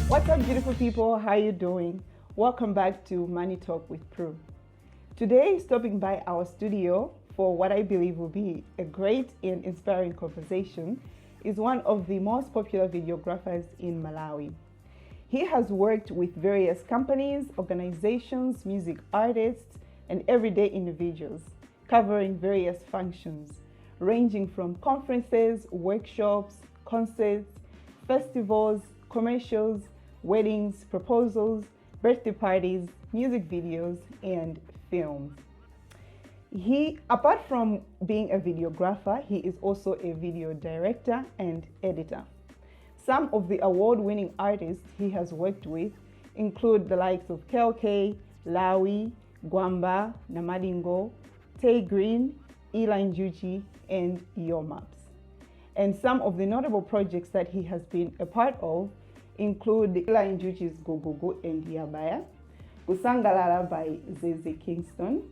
What's up, beautiful people? How you doing? Welcome back to Money Talk with Pru. Today, stopping by our studio for what I believe will be a great and inspiring conversation is one of the most popular videographers in Malawi. He has worked with various companies, organizations, music artists, and everyday individuals, covering various functions, ranging from conferences, workshops, concerts, festivals, commercials, weddings, proposals, birthday parties, music videos, and films. Apart from being a videographer, he is also a video director and editor. Some of the award-winning artists he has worked with include the likes of KLK, Lawi, Gwamba, Namadingo, Tay Green, Njuchi, and Yomaps. And some of the notable projects that he has been a part of include Njuchi's Go Go Go and Yabaya, Kusangalala by Zeze Kingston,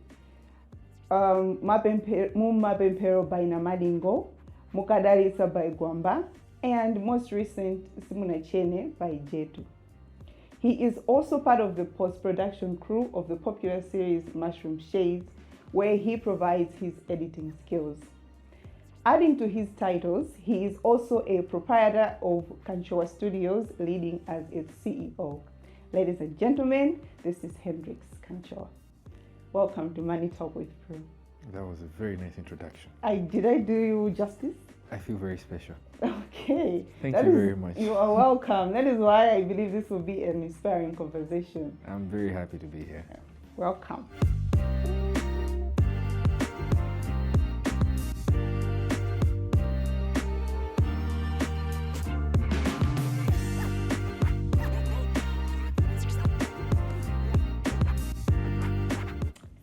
Mumapemphero by Namadingo, Mukadalitsa by Gwamba, and most recent Simunatchene by Jetu. He is also part of the post-production crew of the popular series Mushroom Shades, where he provides his editing skills. Adding to his titles, he is also a proprietor of Kanchowa Studios, leading as its CEO. Ladies and gentlemen, this is Hendrix Kanchowa. Welcome to Money Talk with Pru. That was a very nice introduction. Did I do you justice? I feel very special. Okay. Thank you very much. You are welcome. That is why I believe this will be an inspiring conversation. I'm very happy to be here. Welcome.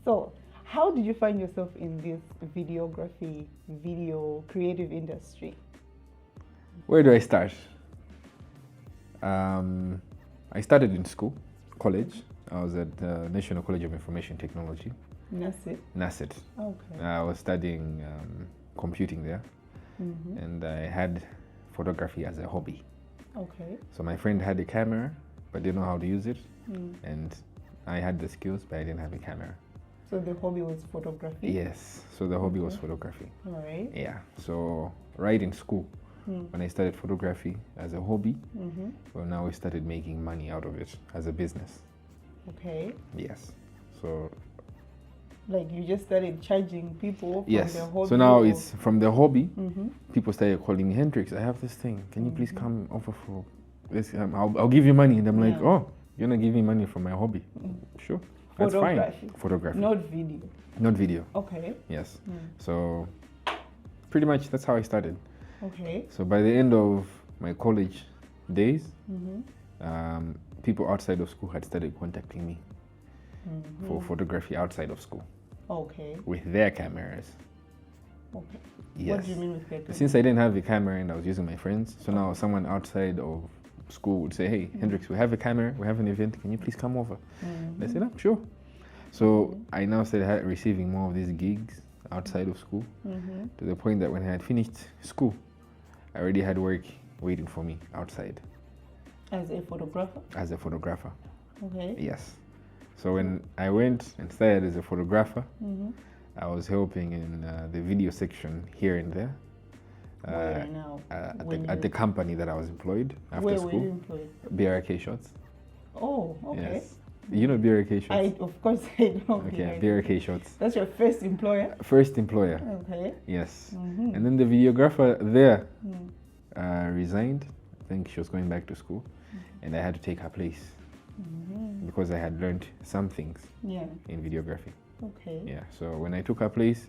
So, how did you find yourself in this videography, video creative industry? Where do I start? I started in school, college. I was at the National College of Information Technology. NASIT. Okay. I was studying computing there, and I had photography as a hobby. Okay. So my friend had a camera, but didn't know how to use it, and I had the skills, but I didn't have a camera. So the hobby was photography? Yes, so the hobby was photography. All right. Yeah, so right in school, when I started photography as a hobby, well, now we started making money out of it as a business. Okay. Yes, so... Like you just started charging people from yes. their hobby? So now it's from the hobby, people started calling me, Hendrix, I have this thing, can you please come over for this? I'll give you money. And I'm like, oh, you're not giving me money for my hobby? Sure. That's fine. Photography. Not video. Not video. Okay. Yes. So pretty much that's how I started. Okay. So by the end of my college days, people outside of school had started contacting me for photography outside of school. Okay. With their cameras. Okay. Yes. What do you mean with their cameras? Since I didn't have a camera and I was using my friends, so now someone outside of school would say, hey, Hendrix, we have a camera, we have an event, can you please come over? I said, oh, sure. So I now started receiving more of these gigs outside of school, to the point that when I had finished school, I already had work waiting for me outside. As a photographer? As a photographer. Okay. Yes. So when I went and started as a photographer, I was helping in the video section here and there. Where now? At the company that I was employed after school. Where were you employed? BRK Shots. Oh, okay. Yes. You know BRK Shots? Of course I know. Okay, BRK Shots. That's your first employer? First employer. Okay. Yes. And then the videographer there resigned. I think she was going back to school. And I had to take her place. Because I had learned some things in videography. Okay. Yeah, so when I took her place,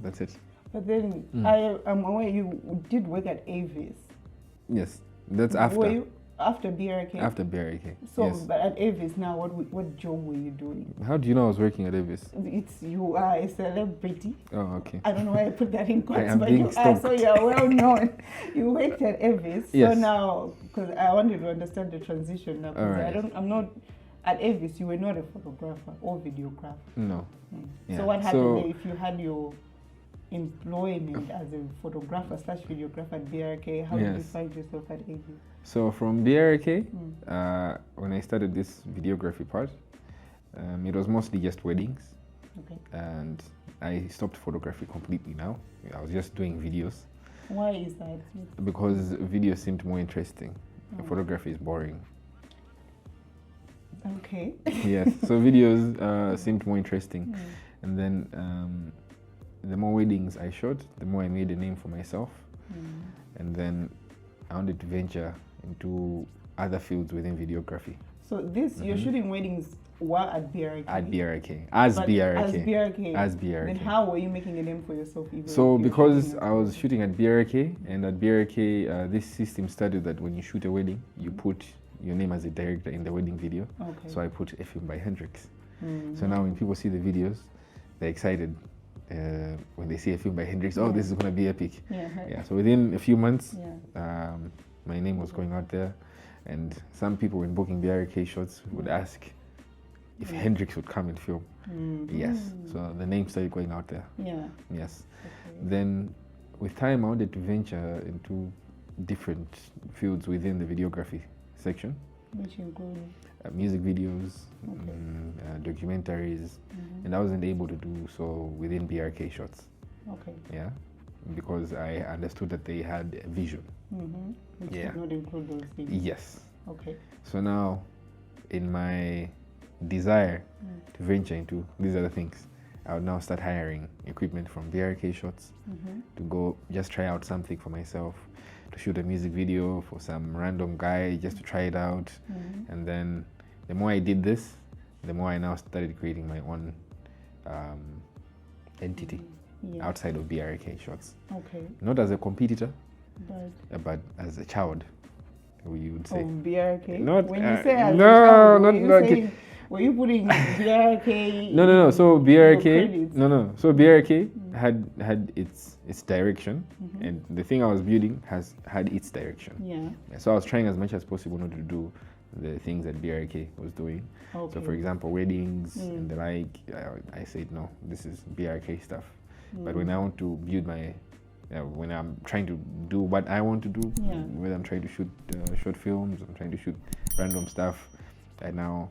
that's it. But then I am aware you did work at Avis. Yes, that's after. Were you after BRK? After BRK. So, yes. But at Avis now, what job were you doing? How do you know I was working at Avis? You are a celebrity. Oh, okay. I don't know why I put that in quotes, but you are, so you are well known. You worked at Avis. Yes. So now, because I wanted to understand the transition now, because I'm not. At Avis, you were not a photographer or videographer. No. So what happened there if you had employment as a photographer / videographer at BRK? How did you find yourself at AV? So from BRK, when I started this videography part, it was mostly just weddings. Okay. And I stopped photography completely now. I was just doing videos. Why is that? Because videos seemed more interesting. Photography is boring. Okay. Yes, so videos seemed more interesting. And then the more weddings I shot, the more I made a name for myself. And then I wanted to venture into other fields within videography. So this, you're shooting weddings while at BRK? At BRK. As BRK. As BRK. Then how were you making a name for yourself? So because I was shooting at BRK, and at BRK, this system started that when you shoot a wedding, you put your name as a director in the wedding video. Okay. So I put a film by Hendrix. So now when people see the videos, they're excited. When they see a film by Hendrix, oh, this is going to be epic. Yeah. So within a few months, my name was going out there, and some people when booking BRK shots would ask if Hendrix would come and film. Yes. So the name started going out there. Yes. Okay. Then with time, I wanted to venture into different fields within the videography section. Which include? Music videos, documentaries, and I wasn't able to do so within BRK shots. Okay. Yeah, because I understood that they had a vision. Which did not include those things. Yes. Okay. So now, in my desire to venture into these other things, I would now start hiring equipment from BRK shots to go just try out something for myself, to shoot a music video for some random guy just to try it out. And then the more I did this, the more I now started creating my own entity outside of BRK shots. Okay. Not as a competitor, but as a child, we would say. Oh, BRK? Not, when you say as a child, were you putting BRK? No. So BRK, So BRK had its direction, and the thing I was building had its direction. Yeah. So I was trying as much as possible not to do the things that BRK was doing. Okay. So for example, weddings and the like, I said no, this is BRK stuff. But when I want to build my when I'm trying to do what I want to do, whether I'm trying to shoot short films, I'm trying to shoot random stuff, I now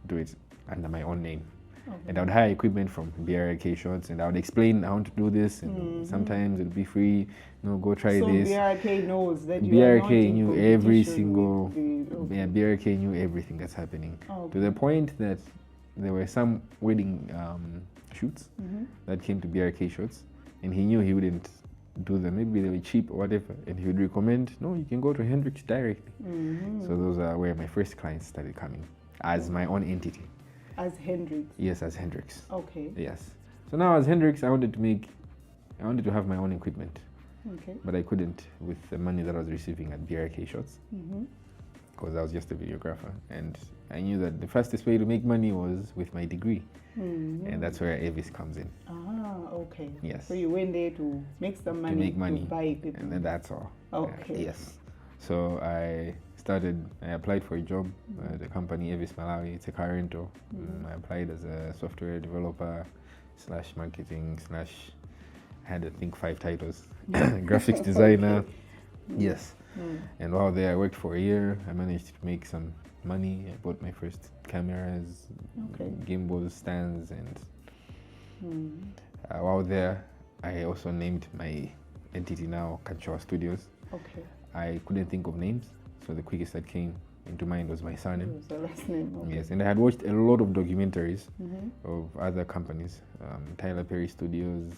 do it under my own name. Okay. And I would hire equipment from BRK shots, and I would explain I want to do this, and sometimes it'll be free. Go try this. So BRK knows that you BRK knew every single. BRK knew everything that's happening to the point that there were some wedding shoots that came to BRK shots, and he knew he wouldn't do them. Maybe they were cheap or whatever, and he would recommend, no, you can go to Hendrix directly. So those are where my first clients started coming as my own entity. As Hendrix? Yes, as Hendrix. Okay. Yes. So now as Hendrix, I wanted to have my own equipment. Okay. But I couldn't with the money that I was receiving at BRK shots, because I was just a videographer, and I knew that the fastest way to make money was with my degree, and that's where Avis comes in. Okay. Yes. So you went there to make some money, to buy equipment. And then that's all. Okay. Yes. So I applied for a job at a company, Avis Malawi. It's a car rental. I applied as a software developer / marketing / I had, I think, 5 titles. Graphics designer. Yes. And while there, I worked for a year. I managed to make some money. I bought my first cameras, gimbals, stands, and while there, I also named my entity now Kanchowa Studios. Okay. I couldn't think of names, so the quickest that came into mind was my surname. The last name. Okay. Yes, and I had watched a lot of documentaries of other companies, Tyler Perry Studios,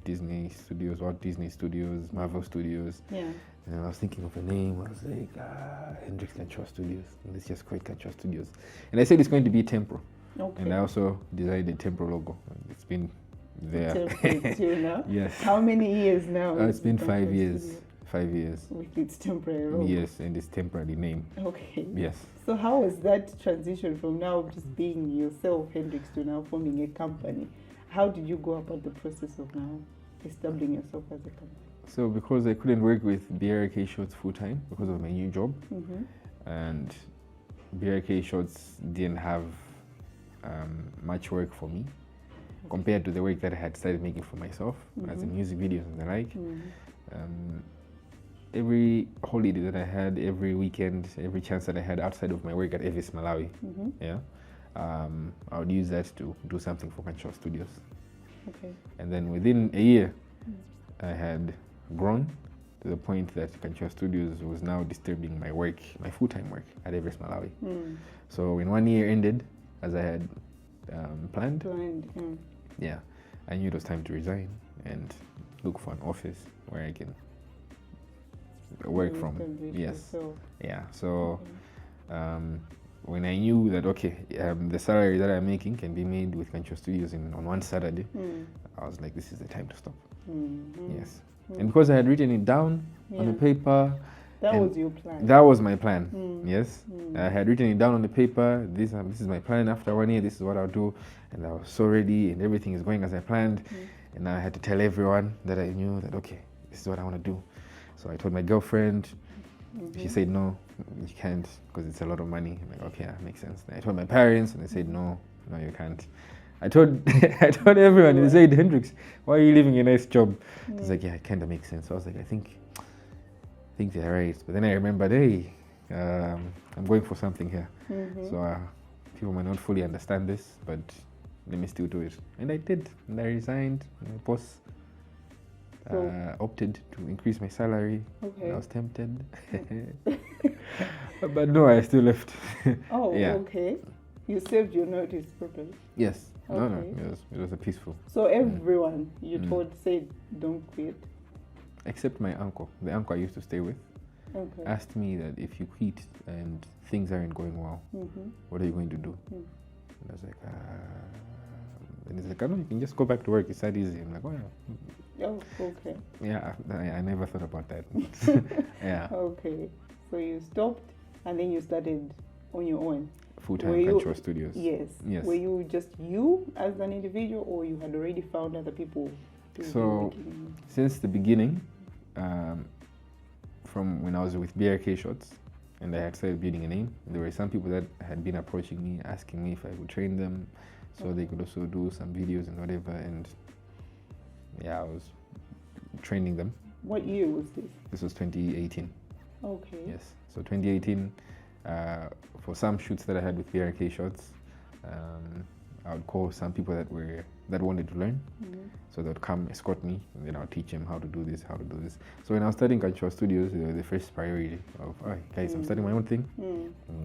Disney Studios, Walt Disney Studios, Marvel Studios. Yeah. And I was thinking of a name. I was like, Hendrix Kanchowa Studios. And let's just call it Kanchowa Studios. And I said it's going to be Tempro. Okay. And I also designed the Tempro logo. It's been there. Now? Yes. How many years now? It's been 5 years. Studio? 5 years. With its temporary logo. Yes, and its temporary name. Okay. Yes. So how was that transition from now just being yourself, Hendrix, to now forming a company? How did you go about the process of now establishing yourself as a company? So because I couldn't work with BRK Shots full time because of my new job, and BRK Shots didn't have much work for me, compared to the work that I had started making for myself, as in music videos and the like. Every holiday that I had, every weekend, every chance that I had outside of my work at Evis Malawi, I would use that to do something for Kanchowa Studios. Okay. And then within a year, I had grown to the point that Kanchowa Studios was now disturbing my work, my full-time work at Evis Malawi. So when 1 year ended, as I had planned, I knew it was time to resign and look for an office where I can work from. Yes. So when I knew that the salary that I'm making can be made with Kanchowa Studios on one Saturday, I was like, this is the time to stop. Yes. And because I had written it down on the paper, that was your plan. That was my plan. Yes. I had written it down on the paper. This is my plan. After 1 year, this is what I'll do. And I was so ready, and everything is going as I planned. And now I had to tell everyone that I knew that this is what I want to do. So I told my girlfriend. She said no, you can't, because it's a lot of money. I'm like, okay, that makes sense. And I told my parents, and they said no, you can't. I told everyone, and they said, Hendrix, why are you leaving a nice job? It's like, yeah, it kind of makes sense. So I was like, I think they're right. But then I remembered, hey, I'm going for something here. So people might not fully understand this, but let me still do it. And I did. And I resigned. And my boss opted to increase my salary. Okay. I was tempted. But no, I still left. Okay. You served your notice properly. Yes. Okay. No. It was a peaceful. So everyone you told said don't quit? Except my uncle. The uncle I used to stay with asked me that if you quit and things aren't going well, what are you going to do? And I was like, and he's like, no, you can just go back to work. It's that easy. I'm like, oh yeah. Oh, okay. Yeah, I never thought about that. Yeah. Okay. So you stopped and then you started on your own? Full-time Kanchowa Studios. Yes. Were you just you as an individual, or you had already found other people? So, since the beginning, from when I was with BRK Shots, and I had started building a name, there were some people that had been approaching me, asking me if I would train them, so they could also do some videos and whatever, and I was training them. What year was this? This was 2018. Okay. Yes. So 2018, for some shoots that I had with BRK Shots, I would call some people that wanted to learn. So they would come escort me, and then I'll teach them how to do this, how to do this. So when I was starting Kanchowa Studios, they were the first priority of, all right, guys, I'm starting my own thing.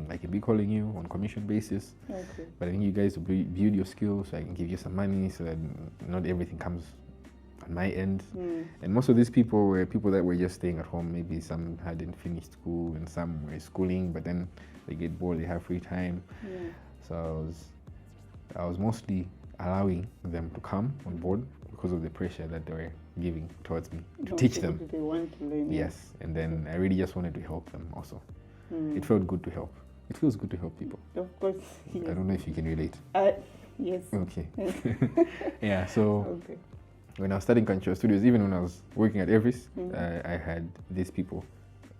I can be calling you on commission basis. Okay. But I need you guys to build your skills, so I can give you some money, so that not everything comes on my end. And most of these people were people that were just staying at home. Maybe some hadn't finished school and some were schooling, but then they get bored, they have free time. So I was mostly allowing them to come on board because of the pressure that they were giving towards me to teach them. They want to learn. Yes, and then I really just wanted to help them also. It felt good to help. It feels good to help people. Of course. Yes. I don't know if you can relate. Yes. Okay. Yeah, so when I was studying Kanchowa Studios, even when I was working at Evis, I had these people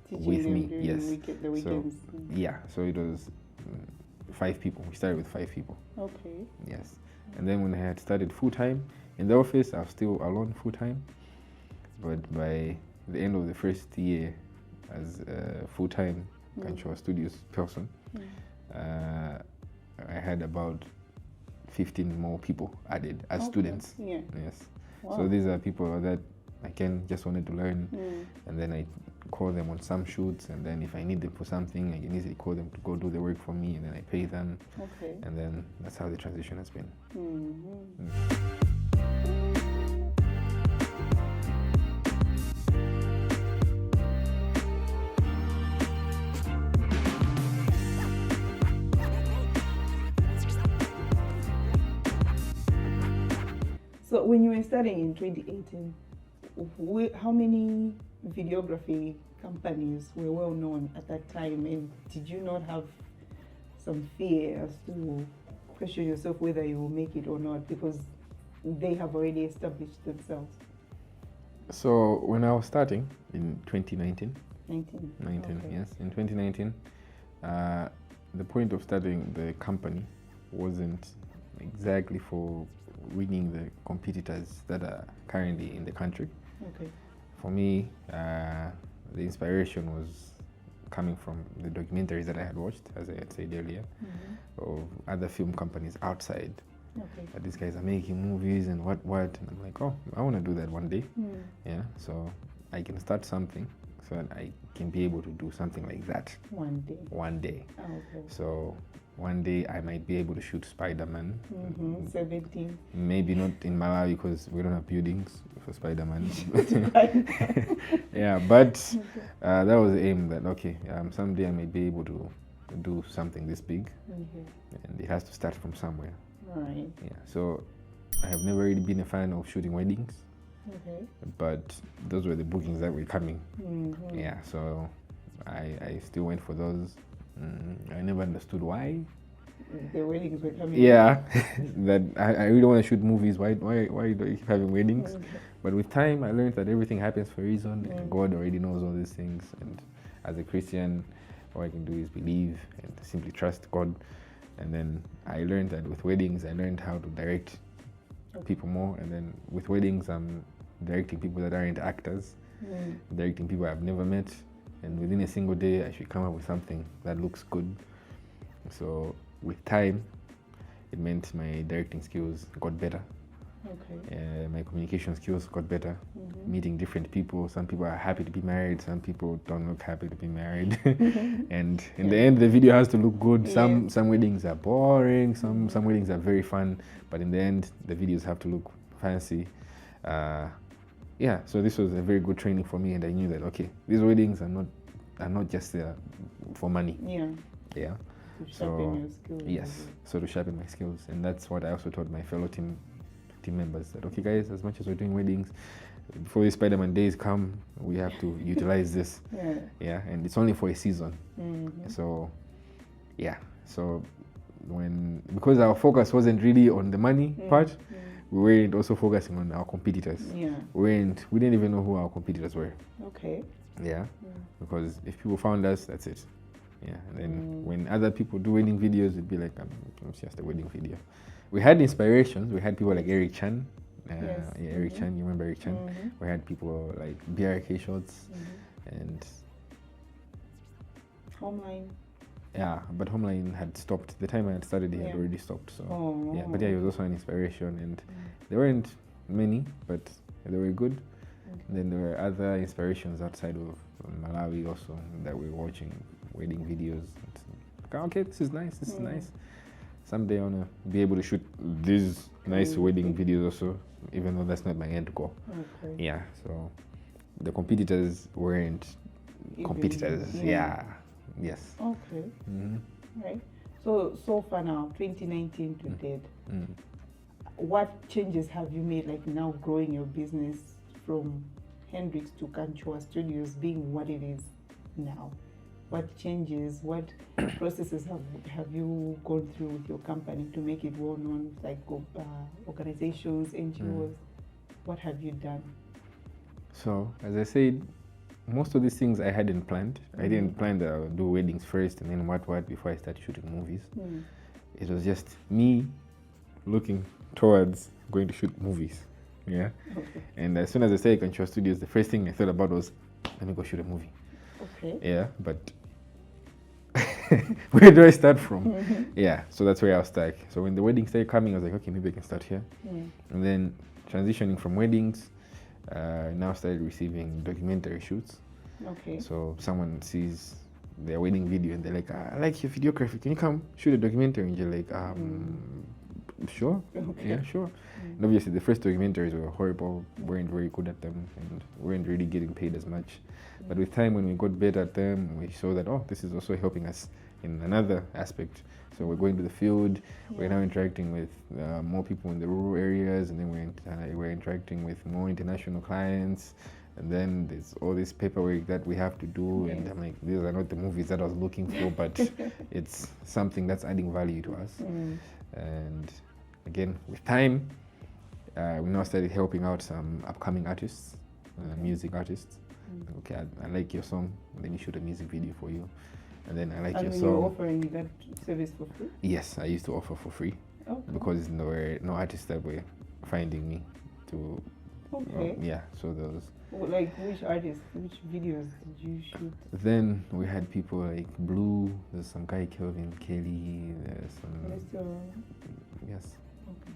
teaching with me. Yes. The weekends. So it was 5 people. We started with 5 people. Okay. Yes. And then when I had started full-time in the office, I was still alone full-time. But by the end of the first year as a full-time Kanchowa Studios person, I had about 15 more people added as students. Yeah. Yes. Wow. So these are people that just wanted to learn, and then I call them on some shoots, and then if I need them for something, I can easily call them to go do the work for me, and then I pay them. Okay. And then that's how the transition has been. So when you were studying in 2018, how many videography companies were well known at that time, and did you not have some fear as to question yourself whether you will make it or not, because they have already established themselves? So when I was starting in 2019, okay. Yes, in 2019, the point of starting the company wasn't exactly for winning the competitors that are currently in the country. Okay. For me, the inspiration was coming from the documentaries that I had watched, as I had said earlier, of other film companies outside. Okay. That these guys are making movies and what, and I'm like, oh, I want to do that one day. Yeah, so I can start something so that I can be able to do something like that. One day. Oh, okay. So one day I might be able to shoot Spider-Man. 17. Maybe not in Malawi because we don't have buildings for Spider-Man. Yeah, but that was the aim that, okay, someday I might be able to do something this big. And it has to start from somewhere. Right. Yeah, so I have never really been a fan of shooting weddings. Okay. But those were the bookings that were coming. Yeah, so I still went for those. I never understood why. The weddings were coming. Yeah, that I really want to shoot movies. Why do I keep having weddings? But with time, I learned that everything happens for a reason. And God already knows all these things. And as a Christian, all I can do is believe and simply trust God. And then I learned that with weddings, I learned how to direct people more. And then with weddings, I'm directing people that aren't actors, directing people I've never met. And within a single day, I should come up with something that looks good. So with time, it meant my directing skills got better. Okay. My communication skills got better. Meeting different people. Some people are happy to be married. Some people don't look happy to be married. And in the end, the video has to look good. Some weddings are boring. Some weddings are very fun. But in the end, the videos have to look fancy. Yeah, so this was a very good training for me, and I knew that, okay, these weddings are not just there for money. Yeah. To sharpen your skills. Yes, so to sharpen my skills, and that's what I also taught my fellow team members, that, okay guys, as much as we're doing weddings, before the Spider-Man days come, we have to utilize this. Yeah, and it's only for a season. So yeah, so because our focus wasn't really on the money part, we weren't also focusing on our competitors. We didn't even know who our competitors were. Okay. Yeah, because if people found us, that's it. Yeah, and then when other people do wedding videos, it'd be like, it's just a wedding video. We had inspirations. We had people like Eric Chan. Eric Chan, you remember Eric Chan? We had people like BRK Shots and Homeline. Yeah, but Homeline had stopped. The time I had started, he had already stopped. So yeah, but yeah, he was also an inspiration, and there weren't many, but they were good. And then there were other inspirations outside of Malawi also that we were watching wedding videos. Okay, this is nice. This is nice. Someday I wanna be able to shoot these nice wedding videos also, even though that's not my end goal. Okay. Yeah. So the competitors weren't competitors. Yeah. Yes. Okay. Right. So far now, 2019 to date, what changes have you made, like now growing your business from Hendrix to Kanchowa Studios being what it is now? What changes, what processes have you gone through with your company to make it well known, like organizations, NGOs? What have you done? So, as I said, most of these things I hadn't planned. I didn't plan that I would do weddings first and then what before I start shooting movies. It was just me looking towards going to shoot movies. Yeah. Okay. And as soon as I started Kanchowa Studios, the first thing I thought about was, let me go shoot a movie. Okay. Yeah, but where do I start from? Yeah, so that's where I was stuck. So when the weddings started coming, I was like, okay, maybe I can start here. And then transitioning from weddings, now started receiving documentary shoots. Okay. So someone sees their wedding video and they're like, I like your videography. Can you come shoot a documentary? And you're like, sure. Okay. Yeah, sure. And obviously the first documentaries were horrible, weren't very good at them, and weren't really getting paid as much. But with time, when we got better at them, we saw that, oh, this is also helping us in another aspect. So we're going to the field, we're now interacting with more people in the rural areas, and then we're interacting with more international clients. And then there's all this paperwork that we have to do, and I'm like, these are not the movies that I was looking for, but it's something that's adding value to us. And again, with time, we now started helping out some upcoming artists, music artists. Okay, I like your song, let me shoot a music video for you. And then I like your song. And you're offering that service for free? Yes, I used to offer for free. Okay. because there were no artists that were finding me to. Okay. Yeah, so there was. Like which artists, which videos did you shoot? Then we had people like Blue. There's some guy Kelvin Kelly. There's Are they some. still around? Yes. Okay.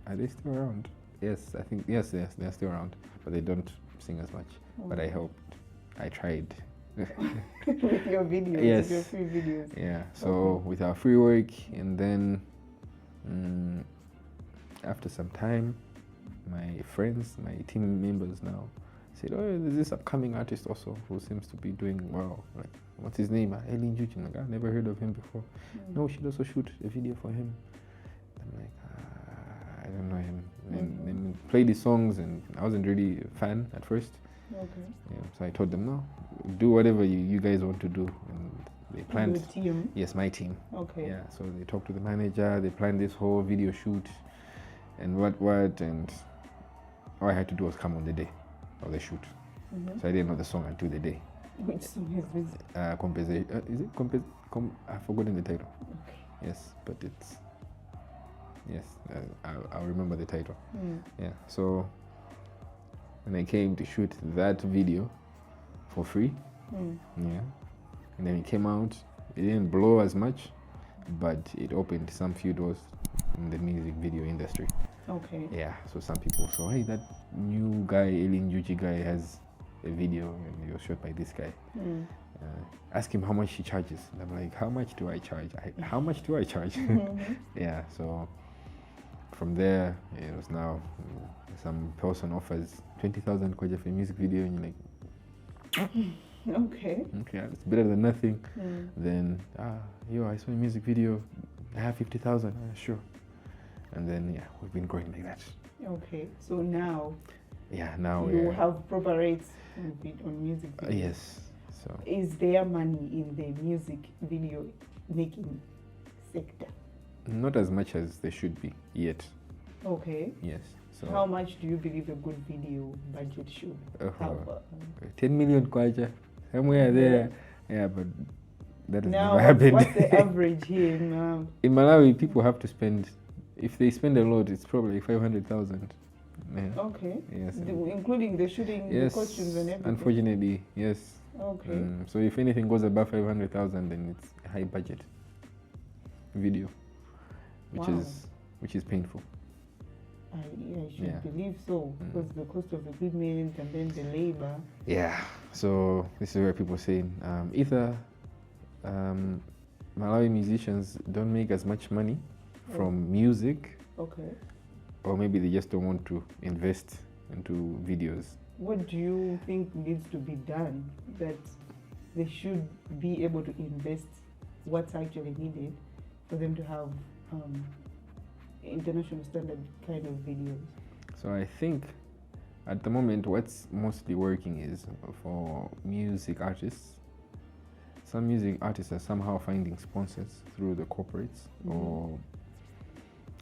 Are they still around? Yes, I think yes, they're still around, but they don't sing as much. But I helped. I tried. With your videos, Yes. with your free videos. Yeah. So with our free work, and then after some time, my friends, my team members now said, "Oh, there's this upcoming artist also who seems to be doing well. Like, what's his name? Njuchi. Like, I've never heard of him before. No, we should also shoot a video for him." I'm like, I don't know him. And played his songs, and I wasn't really a fan at first. Okay. Yeah, so I told them, no, do whatever you guys want to do. And they planned. Your team? Yes, my team. Okay. Yeah, so they talked to the manager, they planned this whole video shoot and what, and all I had to do was come on the day of the shoot. So I didn't know the song until the day. Which song is this? Compensation. Is it I've forgotten the title. Okay. Yes, but it's. Yes, I'll remember the title. Yeah, so when I came to shoot that video for free, yeah, and then it came out, it didn't blow as much, but it opened some few doors in the music video industry. Okay. Yeah, so some people saw, hey, that new guy, Njuchi guy, has a video and it was shot by this guy. Ask him how much he charges. And I'm like, how much do I charge? How much do I charge? Yeah, so from there, it was now some person offers 20,000 kwaja for a music video, and you're like, okay, it's better than nothing. Then, I saw a music video, I have 50,000, sure. And then, yeah, we've been growing like that. Okay, so now, now you have proper rates on music videos. Yes. So is there money in the music video making sector? Not as much as there should be yet. Okay. Yes. So how much do you believe a good video budget should have? 10 million kwacha, somewhere there. Yeah, but that has now, never happened. What's the average here now? In Malawi, people have to spend, if they spend a lot, it's probably 500,000. Yeah. Okay. Yes. Including the shooting, the costumes and everything? Unfortunately, yes. Okay. So if anything goes above 500,000, then it's a high budget video, which is painful. I should believe so, because the cost of equipment and then the labor. Yeah. So this is where people say either Malawi musicians don't make as much money from music, or maybe they just don't want to invest into videos. What do you think needs to be done that they should be able to invest what's actually needed for them to have international standard kind of videos? So I think at the moment what's mostly working is for music artists. Some music artists are somehow finding sponsors through the corporates,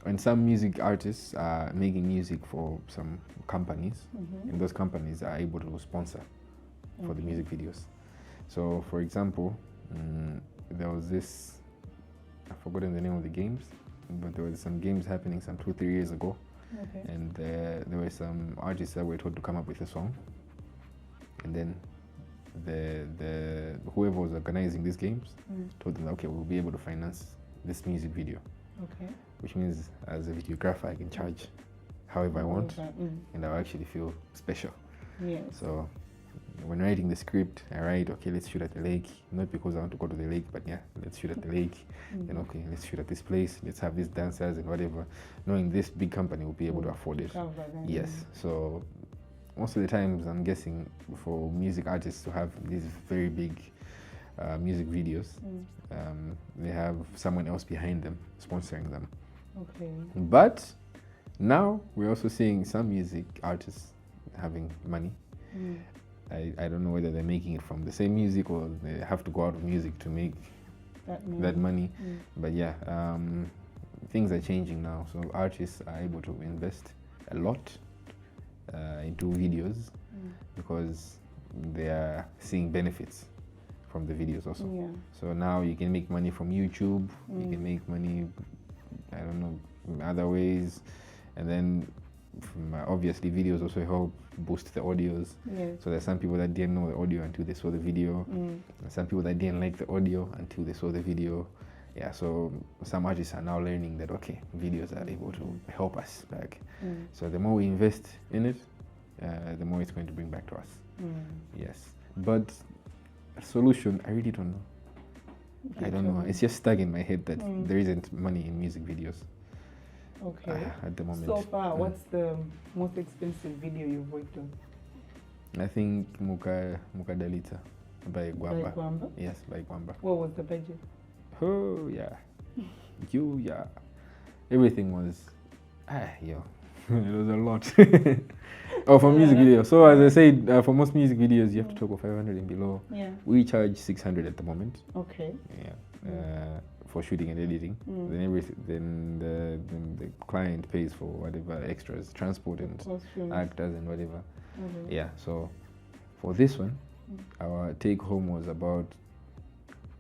and some music artists are making music for some companies, and those companies are able to sponsor for the music videos. So for example, there was this, I've forgotten the name of the games, but there was some games happening some 2-3 years ago, and there were some artists that were told to come up with a song, and then the whoever was organizing these games told them, okay, we'll be able to finance this music video. Which means as a videographer I can charge however I want, and I'll actually feel special. So when writing the script, I write, okay, let's shoot at the lake, not because I want to go to the lake, but yeah, let's shoot at the lake. Then okay, let's shoot at this place, let's have these dancers and whatever, knowing this big company will be able to afford it. Yes. So most of the times I'm guessing for music artists to have these very big music videos, they have someone else behind them sponsoring them. But now we're also seeing some music artists having money. I don't know whether they're making it from the same music or they have to go out of music to make that money. But yeah, things are changing now, so artists are able to invest a lot into videos because they are seeing benefits from the videos also. So now you can make money from YouTube, you can make money, I don't know, other ways. And then obviously videos also help boost the audios. Yes. So there's some people that didn't know the audio until they saw the video. And some people that didn't like the audio until they saw the video. Yeah, so some artists are now learning that, okay, videos are able to help us back. So the more we invest in it, the more it's going to bring back to us. Yes. But a solution, I really don't know. I don't know. It's just stuck in my head that there isn't money in music videos. Okay. At the moment. So far, what's the most expensive video you've worked on? I think Mukadalitsa by Gwamba. By Gwamba? Yes, by Gwamba. What was the budget? Oh, yeah. Yeah. Everything was, it was a lot. For music videos. So as I said, for most music videos, you have to talk of 500 and below. Yeah. We charge 600 at the moment. Okay. Yeah. For shooting and editing. Then the client pays for whatever extras, transport and actors and whatever. Yeah. So for this one, our take home was about,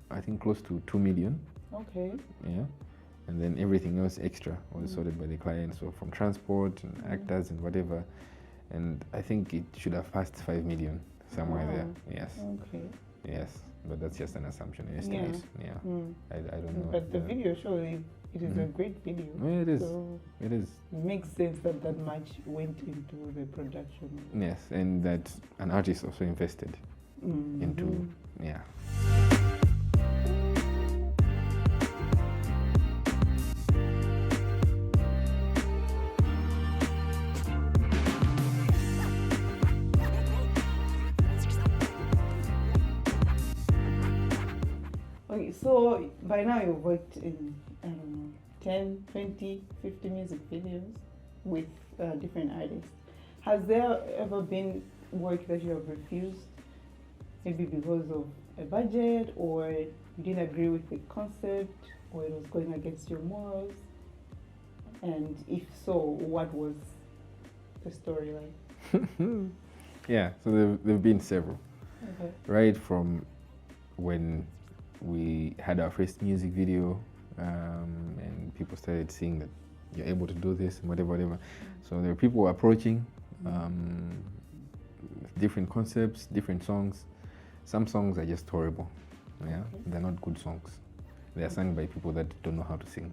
I think, close to 2 million. Okay. Yeah. And then everything else extra was sorted by the client. So from transport and actors and whatever. And I think it should have passed 5 million somewhere there. Yes. Okay. Yes. But that's just an assumption, an estimate. Yeah. I don't know. But the video surely, it is a great video. Yeah, it is. So it is. It makes sense that that much went into the production. Yes, and that an artist also invested into, yeah. Okay, so by now you've worked in, I don't know, 10, 20, 50 music videos with different artists. Has there ever been work that you have refused, maybe because of a budget, or you didn't agree with the concept, or it was going against your morals? And if so, what was the story like? Yeah, so there've been several. Okay. Right from when we had our first music video, and people started seeing that you're able to do this and whatever. So there were people approaching different concepts, different songs. Some songs are just horrible. Yeah, they're not good songs. They are sung by people that don't know how to sing.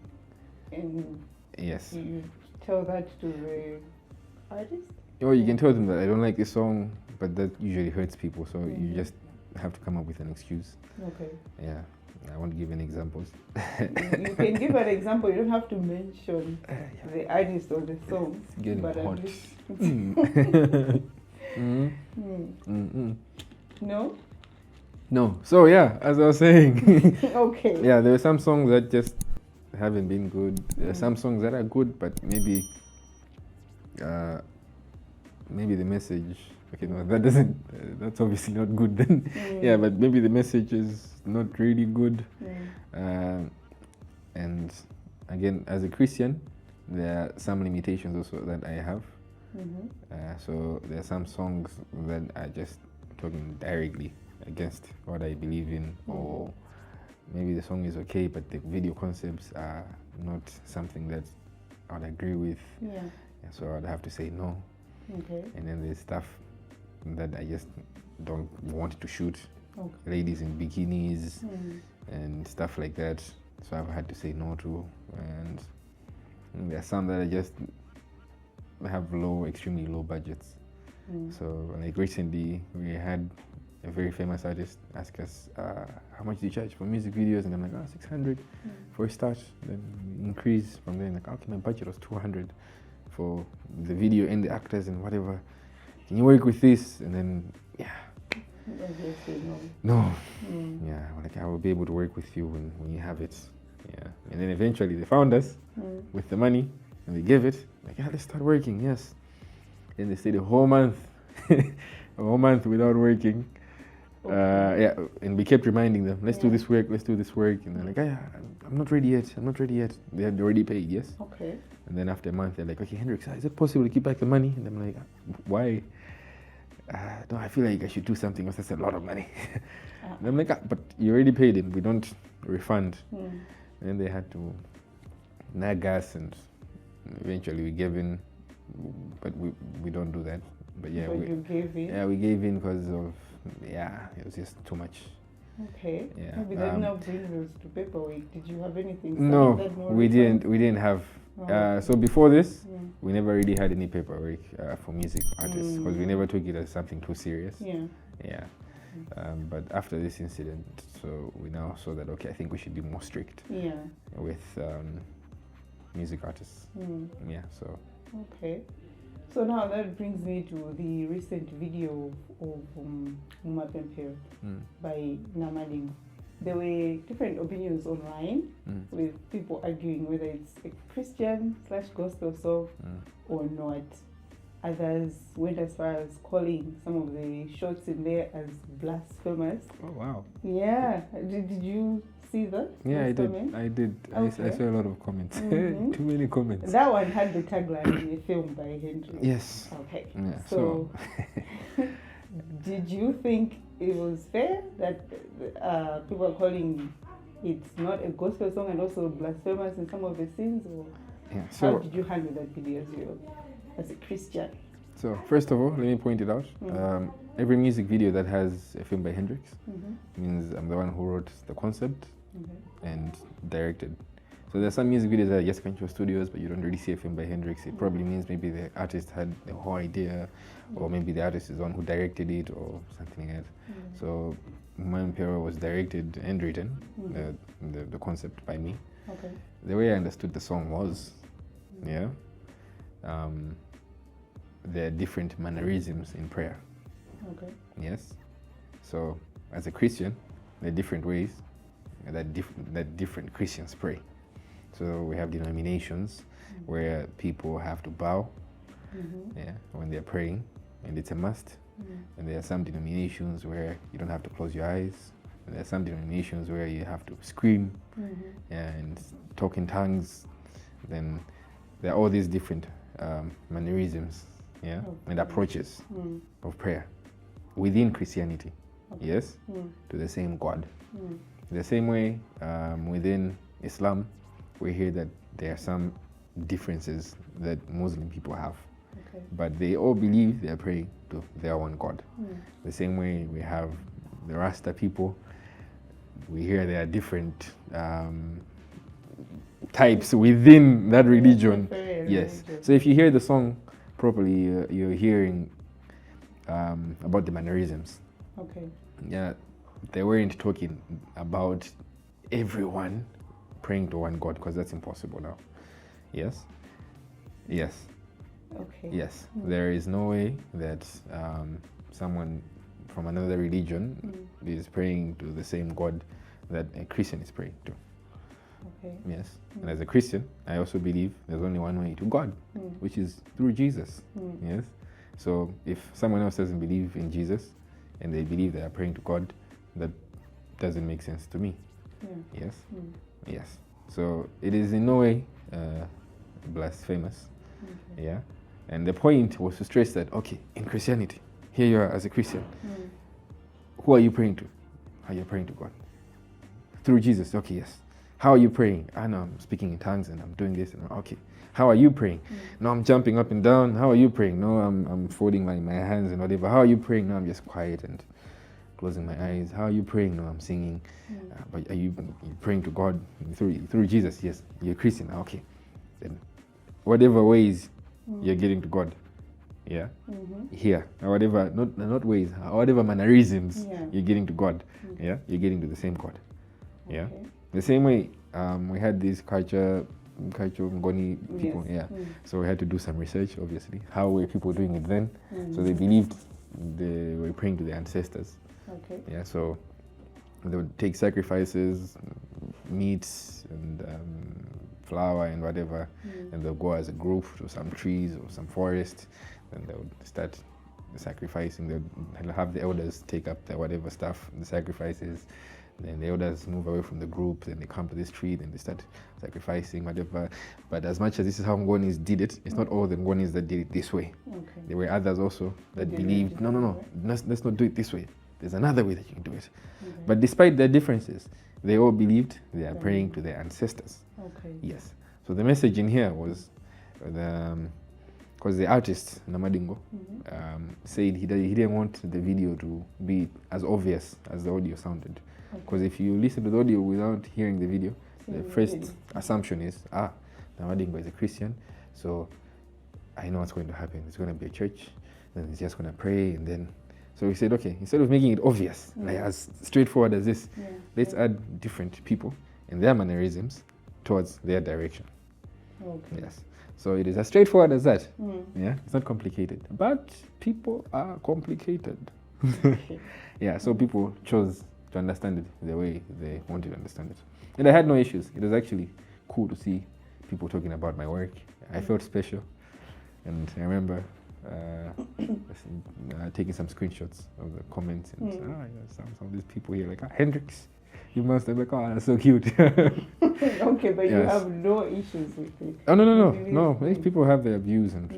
And yes, you tell that to the artist? Or you can tell them that I don't like this song, but that usually hurts people. So you just have to come up with an excuse. Okay. Yeah, I won't give any examples. You can give an example. You don't have to mention the artist or the song. It's getting hot. No? No. So yeah, as I was saying. Okay. Yeah, there are some songs that just haven't been good. There are some songs that are good, but maybe the message. Okay, no, that doesn't. That's obviously not good then. Yeah, but maybe the message is not really good. And again, as a Christian, there are some limitations also that I have. So there are some songs that are just talking directly against what I believe in, or maybe the song is okay, but the video concepts are not something that I'd agree with. Yeah. So I'd have to say no. Okay. And then there's stuff that I just don't want to shoot. Okay. Ladies in bikinis and stuff like that. So I've had to say no to. And there are some that I just have extremely low budgets. So like recently we had a very famous artist ask us, how much do you charge for music videos? And I'm like, 600 for a start. Then we increase from there. Like, okay, my budget was 200 for the video and the actors and whatever. Can you work with this? And then, no. Yeah, like I will be able to work with you when you have it. Yeah. And then eventually they found us with the money and they gave it. Like, let's start working, yes. Then they stayed a whole month, without working. And we kept reminding them, let's do this work. And they're like, I'm not ready yet. They had already paid, yes. Okay. And then after a month, they're like, okay, Hendrix, is it possible to keep back the money? And I'm like, why? No, I feel like I should do something else. That's a lot of money. And I'm like, but you already paid him. We don't refund. And then they had to nag us and eventually we gave in, but we don't do that. But yeah, you gave in? Yeah, we gave in because of, it was just too much. Okay. Yeah. Maybe that now brings us to paperwork. Did you have anything? No, we didn't have. So before this, we never really had any paperwork for music artists because we never took it as something too serious. Yeah. But after this incident, so we now saw that, okay, I think we should be more strict with music artists. Yeah, so. Okay. So now that brings me to the recent video of Mumapemphero by Namadingo. There were different opinions online with people arguing whether it's a Christian/gospel song or not. Others went as far as calling some of the shots in there as blasphemous. Oh, wow. Yeah. Did you see that? Yeah, I did. Okay. I saw a lot of comments. Too many comments. That one had the tagline, a film by Hendrix. Yes. Okay. Yeah, so did you think it was fair that people are calling it's not a gospel song and also blasphemous in some of the scenes? Or how did you handle that video as a Christian? So first of all, let me point it out. Every music video that has a film by Hendrix means I'm the one who wrote the concept and directed. So there's some music videos that are just Kanchowa Studios, but you don't really see a film by Hendrix. It probably means maybe the artist had the whole idea, or maybe the artist is the one who directed it, or something like that. So Mumapemphero was directed and written, the concept by me. Okay. The way I understood the song was, there are different mannerisms in prayer. Okay. Yes. So as a Christian, there are different ways that different Christians pray. So we have denominations where people have to bow when they're praying, and it's a must. And there are some denominations where you don't have to close your eyes. And there are some denominations where you have to scream and talk in tongues. Then there are all these different mannerisms and approaches of prayer within Christianity, yes, to the same God. The same way within Islam, we hear that there are some differences that Muslim people have, but they all believe they are praying to their one God. The same way we have the Rasta people, we hear there are different types within that religion. Yes. So if you hear the song properly, you're hearing about the mannerisms. Okay. Yeah, they weren't talking about everyone praying to one God, because that's impossible now. Yes. Yes. Okay. Yes. There is no way that someone from another religion is praying to the same God that a Christian is praying to. Okay. Yes. And as a Christian, I also believe there's only one way to God, which is through Jesus. Yes. So if someone else doesn't believe in Jesus and they believe they are praying to God, that doesn't make sense to me. Yes. Yes. So it is in no way blasphemous. Yeah. And the point was to stress that, okay, in Christianity, here you are as a Christian. Who are you praying to? Are you praying to God? Through Jesus. Okay, yes. How are you praying? I know I'm speaking in tongues and I'm doing this. And okay. How are you praying? No, I'm jumping up and down. How are you praying? No, I'm folding my hands and whatever. How are you praying? No, I'm just quiet and closing my eyes. How are you praying? No, I'm singing. But are you praying to God through Jesus? Yes. You're a Christian. Okay. Then whatever ways you're getting to God. Yeah. Here. Or whatever, not ways, whatever mannerisms you're getting to God. Yeah. You're getting to the same God. Yeah. The same way we had these Kacho Ngoni people. So we had to do some research, obviously. How were people doing it then? So they believed they were praying to their ancestors. Okay. Yeah. So they would take sacrifices, meats and flour and whatever, and they'll go as a group to some trees or some forest, and they would start sacrificing. They'll have the elders take up the whatever stuff, the sacrifices. Then the elders move away from the group, then they come to this tree, then they start sacrificing, whatever. But as much as this is how Ngonis did it, it's not all the Ngonis that did it this way. Okay. There were others also that believed, no, let's not do it this way. There's another way that you can do it. Okay. But despite their differences, they all believed they are praying to their ancestors. Okay. Yes. So the message in here was, because the artist Namadingo said he didn't want the video to be as obvious as the audio sounded. Because if you listen to the audio without hearing the video, the first assumption is, Namadingo is a Christian, so I know what's going to happen. It's going to be a church, and he's just going to pray, and then. So we said, okay, instead of making it obvious, like as straightforward as this, let's add different people and their mannerisms towards their direction. Okay. Yes. So it is as straightforward as that. Yeah, it's not complicated, but people are complicated. Yeah, so people chose to understand it the way they wanted to understand it, and I had no issues. It was actually cool to see people talking about my work. I felt special, and I remember taking some screenshots of the comments and some of these people here like, Hendrix, you must have like, that's so cute. Okay, but you have no issues with it. Oh no. These people have their views and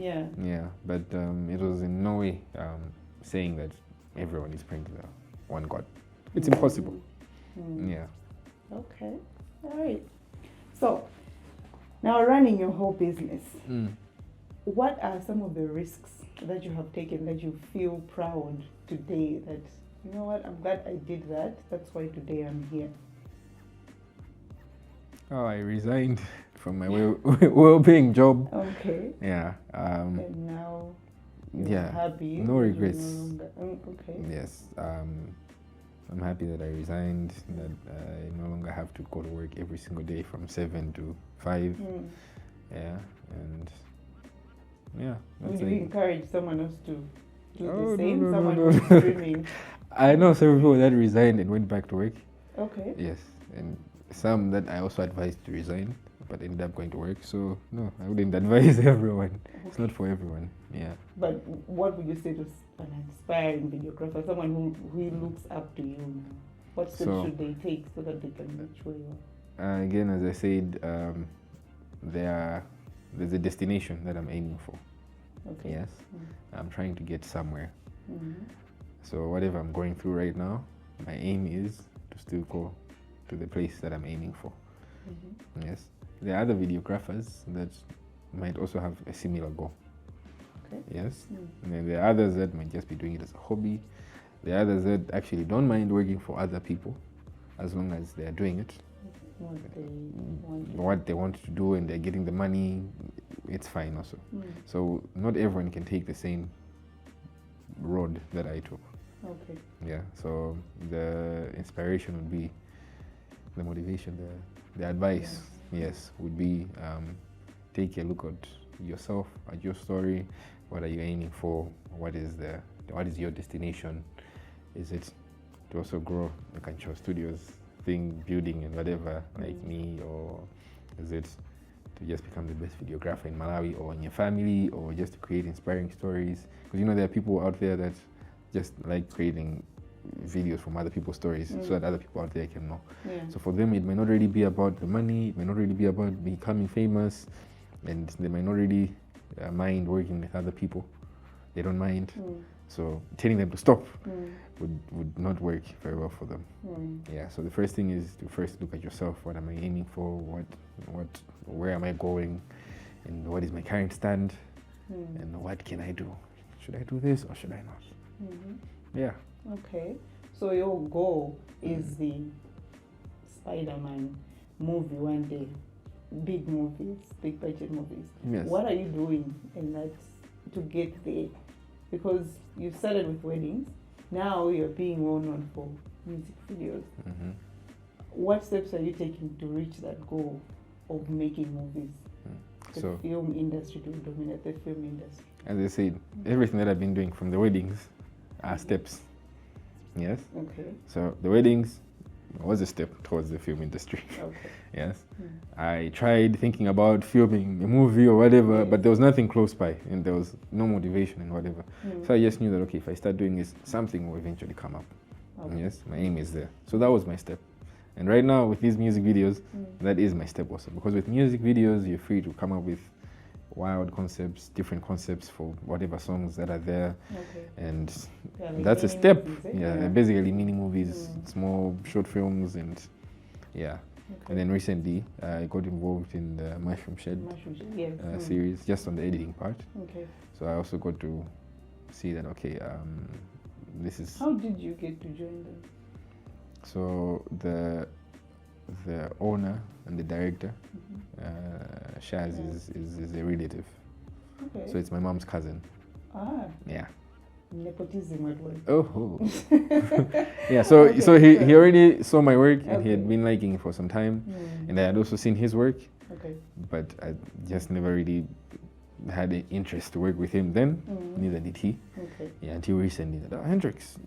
but it was in no way saying that everyone is praying to the one God. It's impossible. Yeah. Okay. All right. So now running your whole business. What are some of the risks that you have taken that you feel proud today that, you know what, I'm glad I did that. That's why today I'm here. Oh, I resigned from my well-paying job. Okay. Yeah. And now you're happy. No regrets. Okay. Yes. I'm happy that I resigned, that I no longer have to go to work every single day from 7 to 5. Yeah. And would you encourage someone else to do the same? Someone who's streaming? I know several people that resigned and went back to work. Okay. Yes, and some that I also advised to resign, but ended up going to work. So no, I wouldn't advise everyone. Okay. It's not for everyone. Yeah. But what would you say to an aspiring videographer, someone who looks up to you? What steps should they take so that they can reach where you are? Again, as I said, there's a destination that I'm aiming for. Okay. Yes. I'm trying to get somewhere. So whatever I'm going through right now, my aim is to still go to the place that I'm aiming for. Yes. There are other videographers that might also have a similar goal. Okay. Yes. And then there are others that might just be doing it as a hobby. There are others that actually don't mind working for other people as long as they're doing it. What they want to do and they're getting the money, it's fine also. So not everyone can take the same road that I took. Okay. Yeah. So the inspiration would be the motivation, the advice, yes, would be take a look at yourself, at your story. What are you aiming for? What is your destination? Is it to also grow the Kanchowa Studios thing, building and whatever, like me, or is it to just become the best videographer in Malawi or in your family, or just to create inspiring stories? Because there are people out there that just like creating videos from other people's stories so that other people out there can know. So for them, it may not really be about the money, it may not really be about becoming famous, and they might not really mind working with other people. They don't mind. So telling them to stop would not work very well for them. Yeah. So the first thing is to first look at yourself. What am I aiming for? Where am I going? And what is my current stand? And what can I do? Should I do this or should I not? Yeah. Okay. So your goal is the Spider-Man movie one day, big movies, big budget movies. Yes. What are you doing in that to get there? Because you started with weddings, now you're being well known for music videos. What steps are you taking to reach that goal of making movies? The film industry to dominate the film industry. As I said, everything that I've been doing from the weddings are steps. Yes. Okay. So the weddings was a step towards the film industry. Okay. Yes. I tried thinking about filming a movie or whatever, but there was nothing close by and there was no motivation and whatever. So I just knew that, okay, if I start doing this, something will eventually come up. Okay. Yes, my aim is there. So that was my step. And right now with these music videos, that is my step also. Because with music videos, you're free to come up with wild concepts, different concepts for whatever songs that are there. Okay. And like that's a step. Movies, basically mini movies, small short films, and And then recently, I got involved in the Mushroom Shed Yes. series, just on the editing part. Okay. So I also got to see that, okay, this is... How did you get to join them? So the owner and the director, Shaz, is a relative. Okay. So it's my mom's cousin. Ah. Yeah. Nepotism at work. Oh. Yeah. So Okay, so he already saw my work and he had Okay. been liking it for some time, and I had also seen his work, Okay. but I just never really had an interest to work with him then. Neither did he. Okay. Yeah. Until recently, that Hendrix,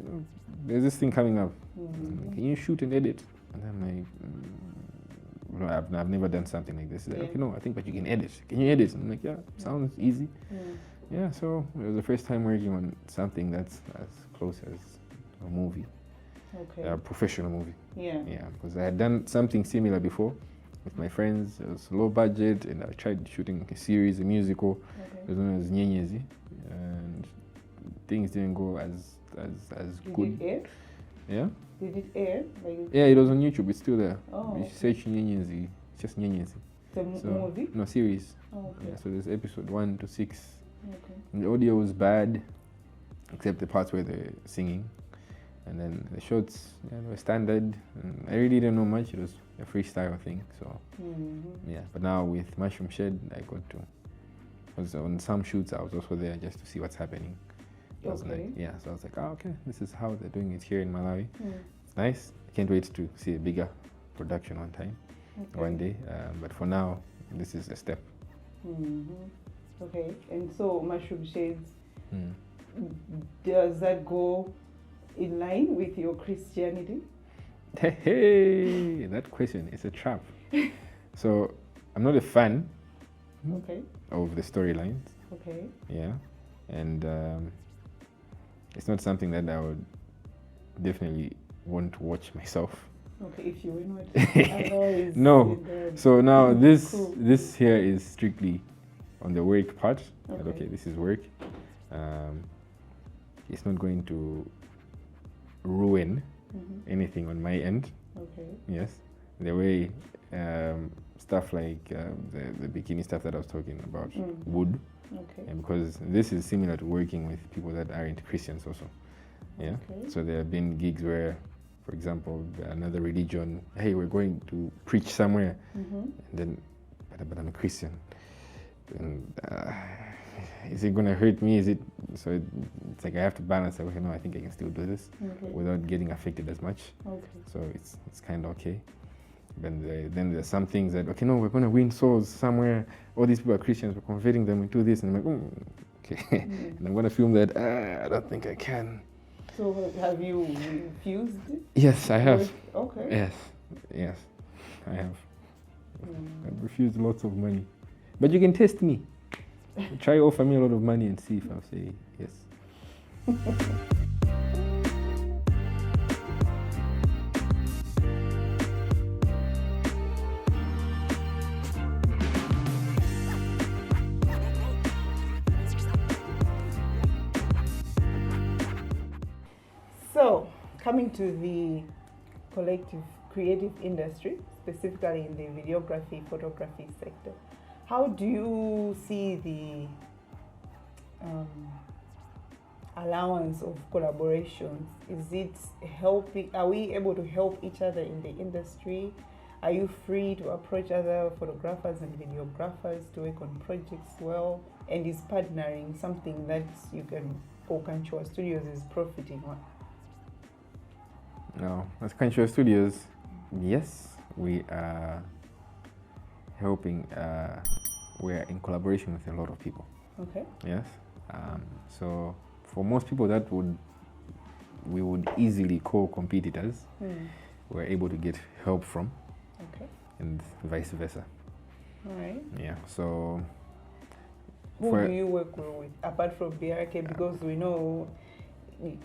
there's this thing coming up. Can you shoot and edit? And I'm like, no, I've never done something like this. He's like, okay, no, I think, but you can edit. Can you edit? And I'm like, yeah, sounds easy. Yeah, so it was the first time working on something that's as close as a movie, Okay. a professional movie. Yeah. Yeah, because I had done something similar before with my friends. It was low budget, and I tried shooting a series, a musical. It was known as Nyenyezi, and things didn't go as good. Did it air? Yeah. Did it air? Like Yeah, it was on YouTube. It's still there. Oh, You search Nyenyezi, it's just Nyenyezi. the movie? No, series. Oh, okay. Yeah, so there's episode 1 to 6. Okay. And the audio was bad, except the parts where they're singing. And then the shots, were standard. And I really didn't know much. It was a freestyle thing. So, yeah. But now with Mushroom Shed, I got to... Because on some shoots, I was also there just to see what's happening. I was Okay. like, so I was like, okay, this is how they're doing it here in Malawi. It's nice. I can't wait to see a bigger production one time, one day. But for now, this is a step. Okay. And so Mushroom Shades, does that go in line with your Christianity? Hey, that question is a trap. So I'm not a fan Okay. of the storylines. Okay. Yeah. And it's not something that I would definitely want to watch myself. Okay, if you were not. Otherwise, No. then- So now Cool. this here is strictly on the work part. That, Okay. okay, this is work. It's not going to ruin anything on my end. Okay. Yes. The way stuff like the bikini stuff that I was talking about would. Okay. Yeah, because this is similar to working with people that aren't Christians also. Yeah. Okay. So there have been gigs where, for example, another religion, hey, we're going to preach somewhere, and then, but I'm a Christian. And, is it gonna hurt me? Is it? So it's like I have to balance. Like, okay, no, I think I can still do this without getting affected as much. Okay. So it's kind of okay. Then there's some things that, okay, no, we're gonna win souls somewhere. All these people are Christians. We're converting them into this, and I'm like, okay. And I'm gonna film that. I don't think I can. So have you refused? Yes, I have. Okay. Yes, I have. I've refused lots of money, but you can test me. Try offer me a lot of money and see if I'll say yes. So, coming to the collective creative industry, specifically in the videography, photography sector, how do you see the allowance of collaborations? Is it helping? Are we able to help each other in the industry? Are you free to approach other photographers and videographers to work on projects well? And is partnering something that you can, or Kanchowa Studios is profiting on? No, as Kanchowa Studios, yes, we are helping. We're in collaboration with a lot of people. Okay. Yes. So for most people that we would easily call competitors, we're able to get help from. Okay. And vice versa. All right. Yeah. So who do you work with apart from BRK? Because we know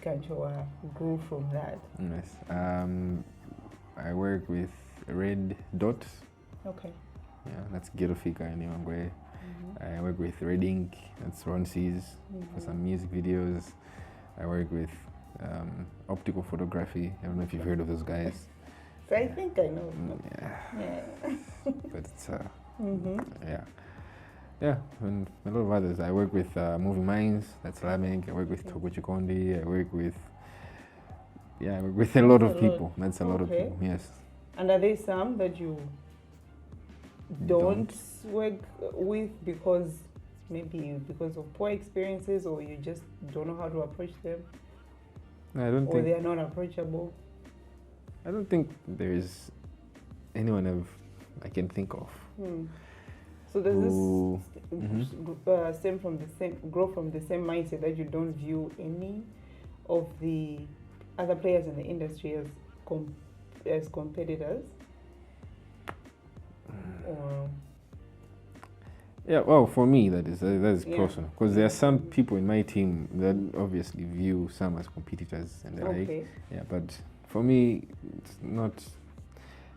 Kanchowa grew from that. Yes. I work with Red Dot. Okay. Yeah, that's Gerofika in Iwangwe. I work with Red Ink, that's Ron Seas, for some music videos. I work with optical photography. I don't know if you've heard of those guys. So I think I know. Yeah. But it's Mm-hmm. yeah, and a lot of others. I work with Moving Minds, that's Lamek. I work with Toguchi Kondi. I work with a lot of people. That's a lot of people. Yes. And are there some that you don't work with because of poor experiences, or you just don't know how to approach them? Or they are not approachable? I don't think there is anyone I can think of. So does this grow from the same mindset that you don't view any of the other players in the industry as competitors? Or yeah, well, for me that is personal, because there are some people in my team that obviously view some as competitors and they're like, yeah, but for me it's not.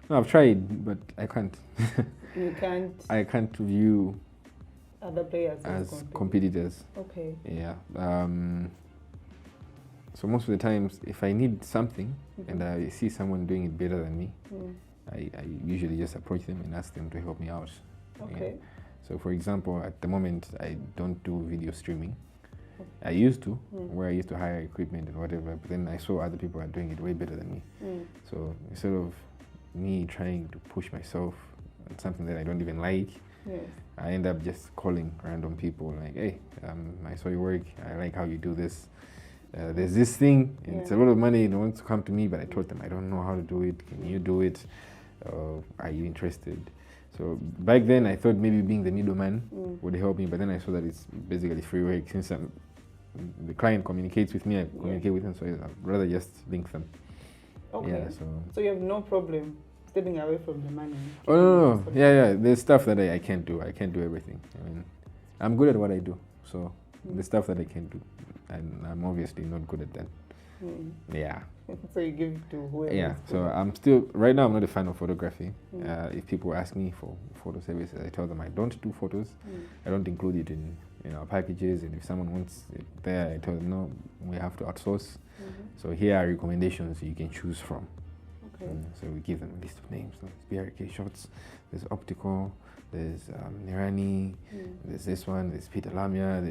No, I've tried, but I can't. You can't. I can't view other players as competitors. Okay. Yeah. So most of the times, if I need something and I see someone doing it better than me, I usually just approach them and ask them to help me out. Okay. Yeah. So for example, at the moment, I don't do video streaming. I used to, where I used to hire equipment and whatever, but then I saw other people are doing it way better than me. So instead of me trying to push myself on something that I don't even like, I end up just calling random people like, hey, I saw your work, I like how you do this. There's this thing, and it's a lot of money, and it wants to come to me, but I told them I don't know how to do it. Can you do it? Are you interested? So back then I thought maybe being the middleman would help me, but then I saw that it's basically free work. Since the client communicates with me, I communicate with them, so I'd rather just link them. Okay. Yeah, so you have no problem stepping away from the money? Oh no. Yeah. There's stuff that I can't do. I can't do everything. I mean, I'm good at what I do. So the stuff that I can do, and I'm obviously not good at that. Yeah. So you give it to whoever. Yeah. So I'm still right now. I'm not a fan of photography. If people ask me for photo services, I tell them I don't do photos. I don't include it in our packages. And if someone wants it there, I tell them no. We have to outsource. So here are recommendations you can choose from. Okay. So we give them a list of names. There's BRK Shots. There's Optical. There's Nirani. There's this one. There's Peter Lamia.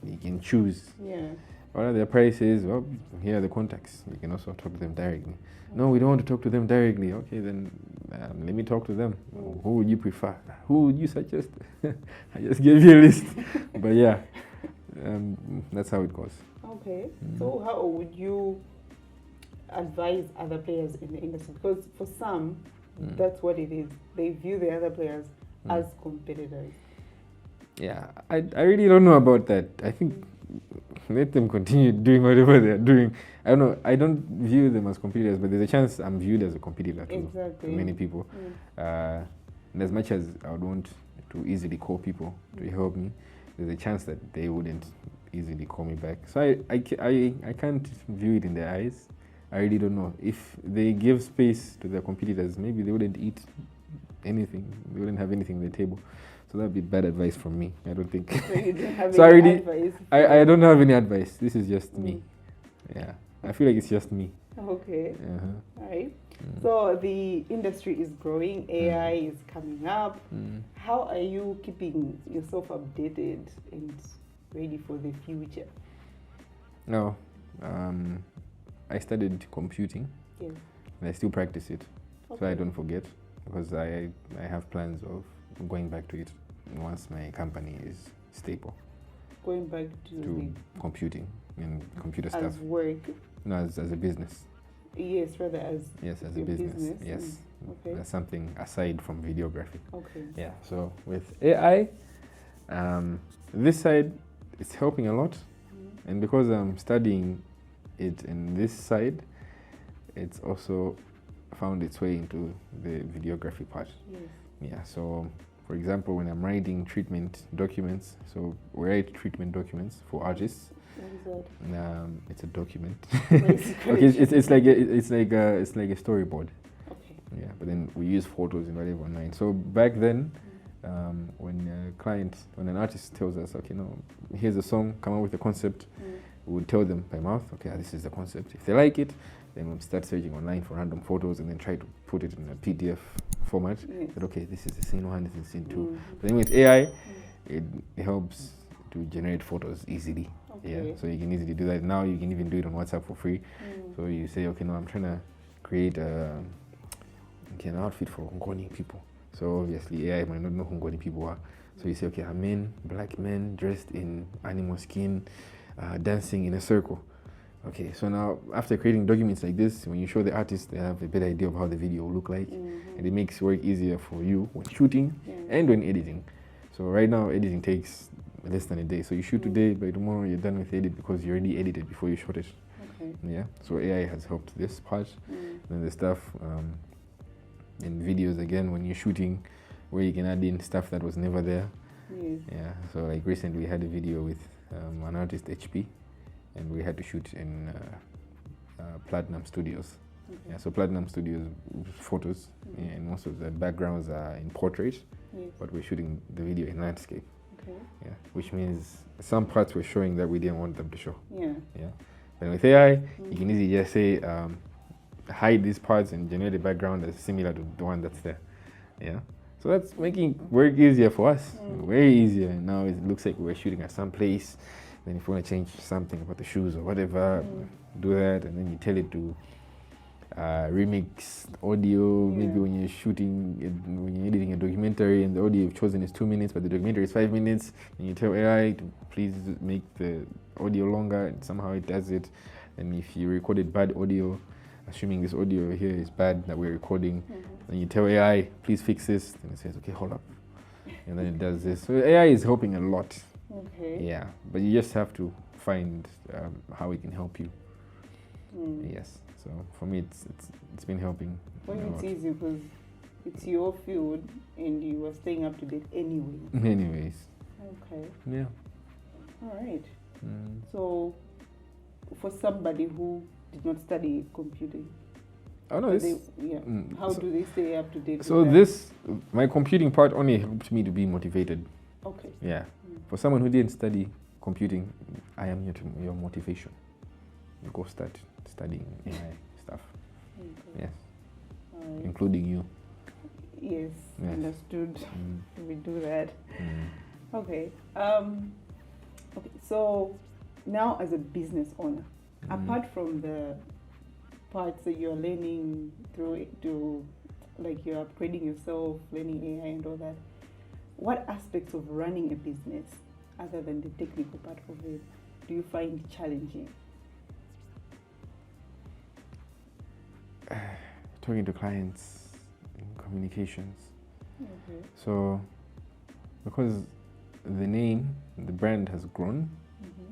You can choose. Yeah. What are their prices? Well, here are the contacts. You can also talk to them directly. No, we don't want to talk to them directly. Okay, then let me talk to them. Who would you prefer? Who would you suggest? I just gave you a list. But yeah, that's how it goes. Okay. So how would you advise other players in the industry? Because for some, that's what it is. They view the other players as competitors. Yeah, I really don't know about that. I think let them continue doing whatever they're doing. I don't know. I don't view them as competitors, but there's a chance I'm viewed as a competitor to many people. And as much as I would want to easily call people to help me, there's a chance that they wouldn't easily call me back. So I can't view it in their eyes. I really don't know. If they give space to their competitors, maybe they wouldn't eat anything. They wouldn't have anything on the table. So that would be bad advice from me. I don't think. So you don't have any advice? I don't have any advice. This is just me. Yeah. I feel like it's just me. Okay. All right. So the industry is growing. AI is coming up. How are you keeping yourself updated and ready for the future? No. I studied computing. Yes. And I still practice it. So I don't forget, because I have plans of going back to it once my company is stable. Going back to computing and computer stuff. As work? No, as a business. Yes, rather as a business. Yes. Okay. That's something aside from videography. Okay. Yeah. So with AI, this side it's helping a lot, and because I'm studying it in this side, it's also found its way into the videography part. Yes. Yeah. So, for example, when I'm writing treatment documents, so we write treatment documents for artists. What is that? It's a document. Okay, it's like a storyboard. Okay. Yeah, but then we use photos and whatever online. So back then, when an artist tells us, okay, no, here's a song, come up with a concept, we would tell them by mouth, okay, this is the concept. If they like it, then we'll start searching online for random photos and then try to put it in a PDF format. Yes. That okay, this is the scene 1, this is scene 2. But then with AI, it helps to generate photos easily. Okay. Yeah, so you can easily do that. Now you can even do it on WhatsApp for free. So you say, okay, no, I'm trying to create an outfit for Hongkong people. So obviously AI might not know who Hongkong people are. So you say, okay, black men dressed in animal skin, dancing in a circle. Okay, so now after creating documents like this, when you show the artist, they have a better idea of how the video will look like. And it makes work easier for you when shooting and when editing. So right now, editing takes less than a day. So you shoot today, by tomorrow you're done with edit because you already edited before you shot it. Okay. Yeah, so AI has helped this part. Then the stuff in videos, again, when you're shooting, where you can add in stuff that was never there. Yes. Yeah, so like recently we had a video with an artist, HP, and we had to shoot in Platinum Studios. Yeah, so Platinum Studios photos, and most of the backgrounds are in portrait, but we're shooting the video in landscape. Okay. Yeah, which means some parts we're showing that we didn't want them to show. Yeah. Yeah, but with AI, you can easily just say hide these parts and generate a background that's similar to the one that's there. Yeah, so that's making work easier for us, way easier. And now it looks like we're shooting at some place. Then if you want to change something about the shoes or whatever, do that, and then you tell it to remix audio. Maybe when you're shooting, when you're editing a documentary and the audio you've chosen is 2 minutes, but the documentary is 5 minutes, and you tell AI to please make the audio longer, and somehow it does it. And if you recorded bad audio, assuming this audio here is bad that we're recording, and you tell AI, please fix this, and it says, okay, hold up. And then it does this. So AI is helping a lot. Okay. Yeah, but you just have to find how it can help you. Yes, so for me, it's been helping. Well, it's easy because it's your field and you are staying up to date anyway. Anyways. Okay. Yeah. All right. So, for somebody who did not study computing, how do they stay up to date? So my computing part only helped me to be motivated. Okay. Yeah. For someone who didn't study computing, I am your motivation. You go start studying AI stuff. Okay. Yes. Right. Including you. Yes. Understood. We do that. Okay. Okay. So now, as a business owner, apart from the parts that you're learning through it to, like you're upgrading yourself, learning AI and all that, what aspects of running a business, other than the technical part of it, do you find challenging? Talking to clients, communications. Okay. So, because the brand has grown,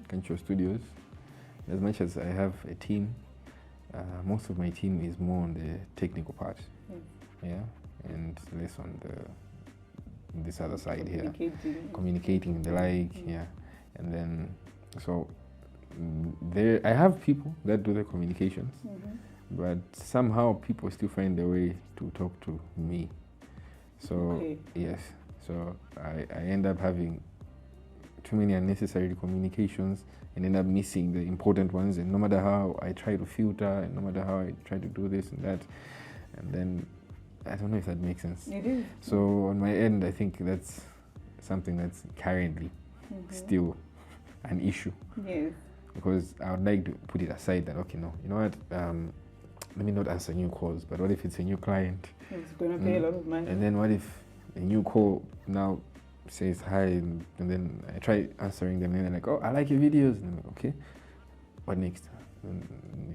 Kanchowa Studios, as much as I have a team, most of my team is more on the technical part. Yeah, and less on this other side here, communicating the like, and then so I have people that do the communications, but somehow people still find their way to talk to me. So yes, so I end up having too many unnecessary communications and end up missing the important ones. And no matter how I try to filter, and no matter how I try to do this and that, and then I don't know if that makes sense. It is. So on my end, I think that's something that's currently still an issue. Yes. Because I would like to put it aside that, okay, no, you know what, let me not answer new calls, but what if it's a new client? It's going to pay a lot of money. And then what if a new call now says hi, and then I try answering them, and they're like, oh, I like your videos. And I'm like, okay, what next? And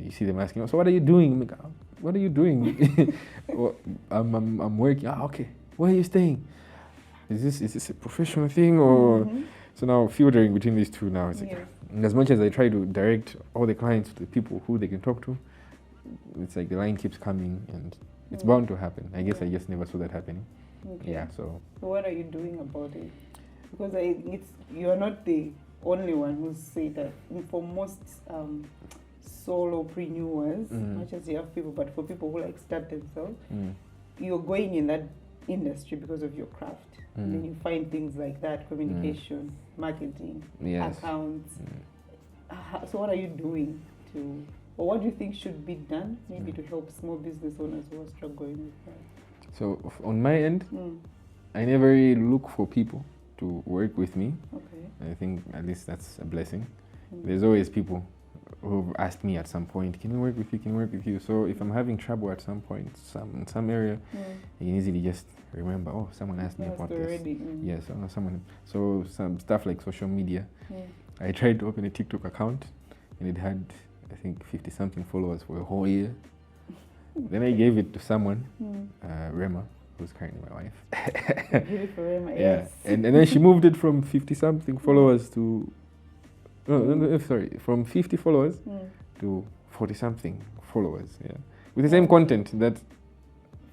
you see them asking, so what are you doing? I'm like, what are you doing? Well, I'm working. Okay, where are you staying? Is this a professional thing or? So now filtering between these two now, it's like, as much as I try to direct all the clients to the people who they can talk to, it's like the line keeps coming, and it's bound to happen. I guess I just never saw that happening. Okay. Yeah. So what are you doing about it? Because you're not the only one who's said that. For most solopreneurs, not just you have people, but for people who like start themselves, you're going in that industry because of your craft. And then you find things like that: communication, marketing, accounts. So what are you doing to or what do you think should be done maybe to help small business owners who are struggling with that? So on my end, I never really look for people to work with me. Okay. I think at least that's a blessing. There's always people who've asked me at some point, can we work with you, can we work with you? So if I'm having trouble at some point, in some area, you can easily just remember, oh, someone asked me about this. Yes, someone. So some stuff like social media. I tried to open a TikTok account and it had, I think, 50 something followers for a whole year. Then I gave it to someone, Rema, who's currently my wife. Beautiful Rema, yeah. yes. And then she moved it from 50 something followers to from 50 followers to 40 something followers, with the same content. That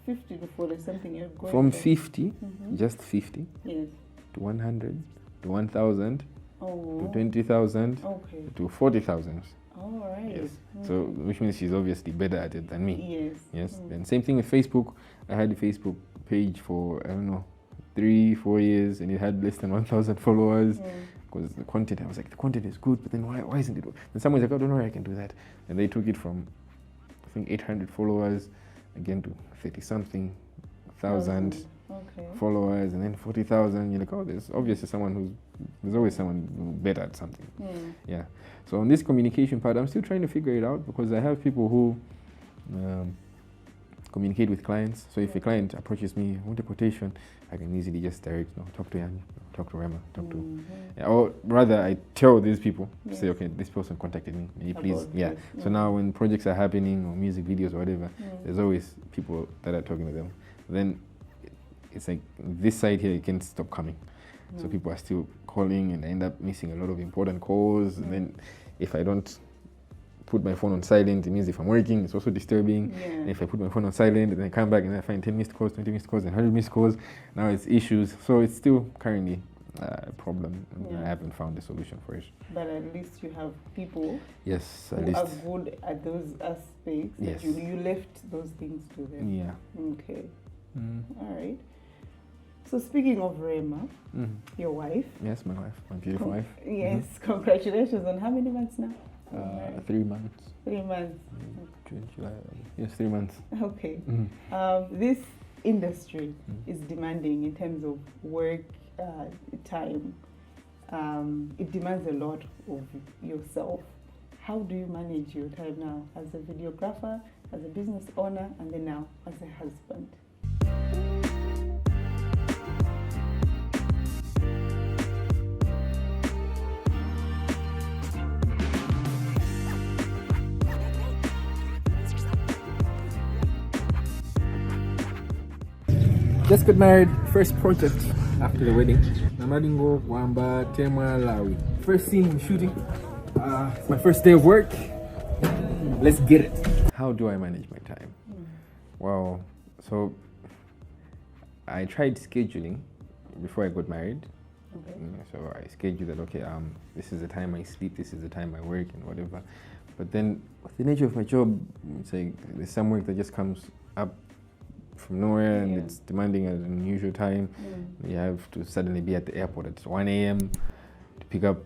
50 to 40 something you're going from 50, just 50, yes, to 100, to 1,000, to 20,000, okay, to 40,000. All right. Yes. So which means she's obviously better at it than me. Yes. Yes. And same thing with Facebook. I had a Facebook page for, I don't know, 3-4 years, and it had less than 1,000 followers. Because the content, I was like, the content is good, but then why isn't it? And someone's like, I don't know where I can do that. And they took it from, I think, 800 followers again to 30 something thousand followers, and then 40,000. You're like, oh, there's obviously there's always someone better at something. Yeah. So on this communication part, I'm still trying to figure it out, because I have people who communicate with clients. So if a client approaches me, I want a quotation, I can easily just direct, talk to Yanni, talk to Rema, talk to, or rather I tell these people, say, okay, this person contacted me, may you please, So now when projects are happening or music videos or whatever, there's always people that are talking to them. Then it's like this side here, you can't stop coming. So people are still calling, and I end up missing a lot of important calls. And then if I don't put my phone on silent, it means if I'm working, it's also disturbing. And if I put my phone on silent and then I come back and I find 10 missed calls, 20 missed calls, and 100 missed calls, now it's issues. So it's still currently a problem. I haven't found a solution for it. But at least you have people who are good at those aspects. Yes. You left those things to them. Yeah. Okay. All right. So speaking of Rema, your wife. Yes, my wife, my beautiful wife. Yes, congratulations on how many months now? 3 months. 3 months. June, July. Yes, 3 months. Okay. This industry is demanding in terms of work time. It demands a lot of yourself. How do you manage your time now as a videographer, as a business owner, and then now as a husband? Just got married, first project after the wedding. Namadingo, Gwamba, Lawi. First scene I'm shooting. It's my first day of work. Let's get it. How do I manage my time? Well, so I tried scheduling before I got married. So I scheduled that, okay, this is the time I sleep, this is the time I work, and whatever. But then with the nature of my job, it's like there's some work that just comes up from nowhere, and it's demanding at an unusual time. You have to suddenly be at the airport at 1 a.m. to pick up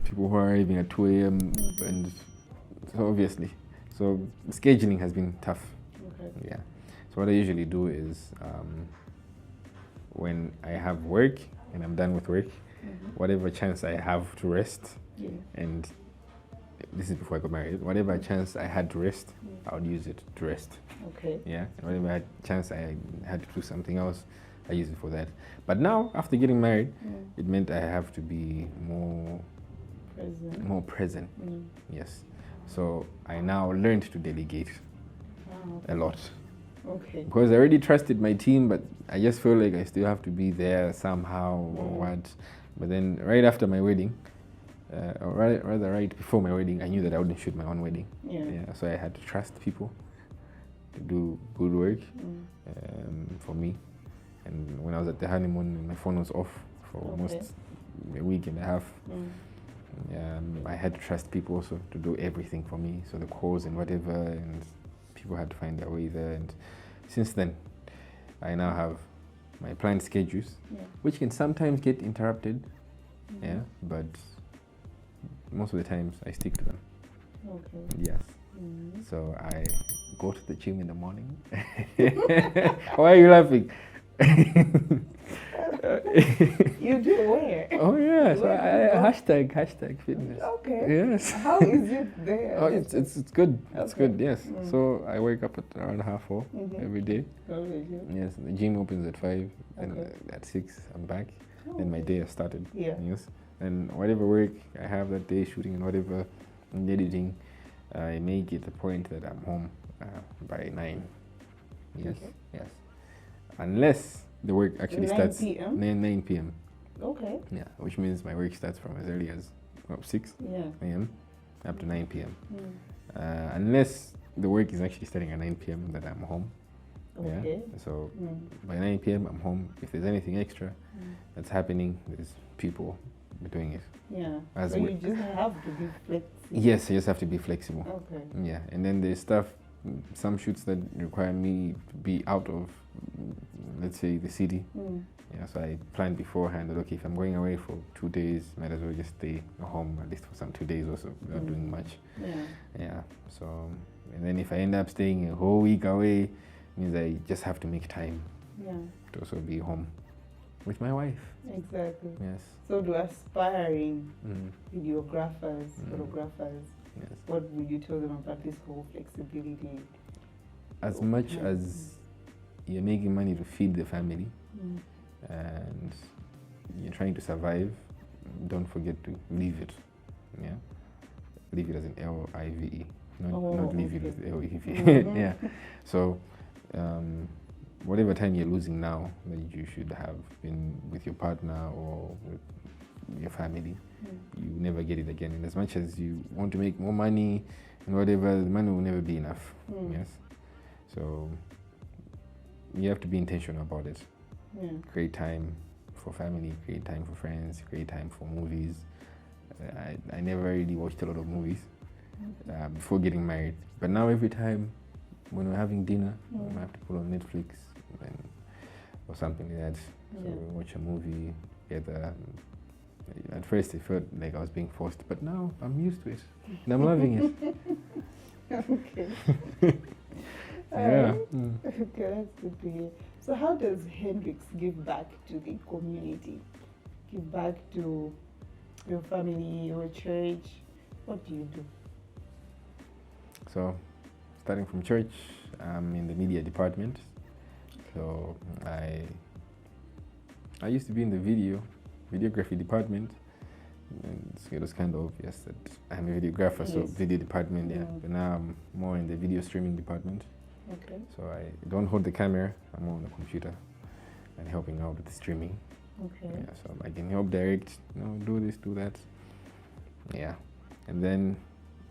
people who are arriving at 2 a.m. And so obviously, so scheduling has been tough. Yeah. So what I usually do is when I have work and I'm done with work, whatever chance I have to rest, and this is before I got married, whatever chance I had to rest, I would use it to rest. Yeah, and whenever I had chance I had to do something else, I use it for that. But now, after getting married, it meant I have to be more present. Yes. So I now learned to delegate a lot. Because I already trusted my team, but I just feel like I still have to be there somehow or what. But then right after my wedding, or rather right before my wedding, I knew that I wouldn't shoot my own wedding. So I had to trust people to do good work for me. And when I was at the honeymoon, my phone was off for almost a week and a half. I had to trust people also to do everything for me. So the calls and whatever, and people had to find their way there. And since then, I now have my planned schedules, which can sometimes get interrupted. But most of the times I stick to them. Yes. So I go to the gym in the morning. Why are you laughing? You do where? Oh yeah, so hashtag fitness. Okay. Yes. How is it there? Oh, it's good. It's Okay. good. Yes. So I wake up at around 4:30 every day. Okay. Yes. The gym opens at 5, and Okay. at 6 I'm back. Oh, Then my day has started. Yeah. Yes. And whatever work I have that day, shooting and whatever, and editing, I make it a point that I'm home by 9. Yes. Okay. Yes. Unless the work actually 9 starts p.m.? 9 p.m. Okay. Yeah, which means my work starts from as early as 6 Yeah. a.m. up to 9 p.m. Mm. Unless the work is actually starting at 9 p.m. that I'm home. Okay. Yeah. So Mm. by 9 p.m. I'm home. If there's anything extra that's happening, there's people doing it. Yeah. As So we- you just have to be flexible. Yes, you just have to be flexible. Okay. Yeah, and then there's stuff, some shoots that require me to be out of, let's say, the city. Mm. Yeah, so I planned beforehand that, okay, if I'm going away for 2 days, might as well just stay home at least for some 2 days also, without doing much. Yeah. Yeah, so, and then if I end up staying a whole week away, means I just have to make time Yeah. to also be home with my wife. Exactly. Yes. So to aspiring Mm. videographers, photographers, Yes. what would you tell them about this whole flexibility? As much as you're making money to feed the family Mm. and you're trying to survive, don't forget to leave it. Yeah. Leave it as an L-I-V-E. Not leave it okay. as L-E-V. Mhm. Yeah. So whatever time you're losing now that you should have been with your partner or with your family, you never get it again. And as much as you want to make more money and whatever, the money will never be enough. Yes. So you have to be intentional about it. Yeah. Create time for family, create time for friends, create time for movies. I never really watched a lot of movies before getting married. But now every time when we're having dinner, I have to put on Netflix or something like that. So we watch a movie together. At first it felt like I was being forced, but now I'm used to it. And I'm loving it. Okay. Yeah. Okay, that's good to hear. So how does Hendrix give back to the community? Give back to your family, your church? What do you do? So, starting from church, I'm in the media department. So I used to be in the videography department. And it was kind of obvious that I'm a videographer, so Yes. video department, yeah. But now I'm more in the video streaming department. Okay. So I don't hold the camera, I'm more on the computer and helping out with the streaming. Okay. Yeah, so I can help direct, do this, do that. Yeah. And then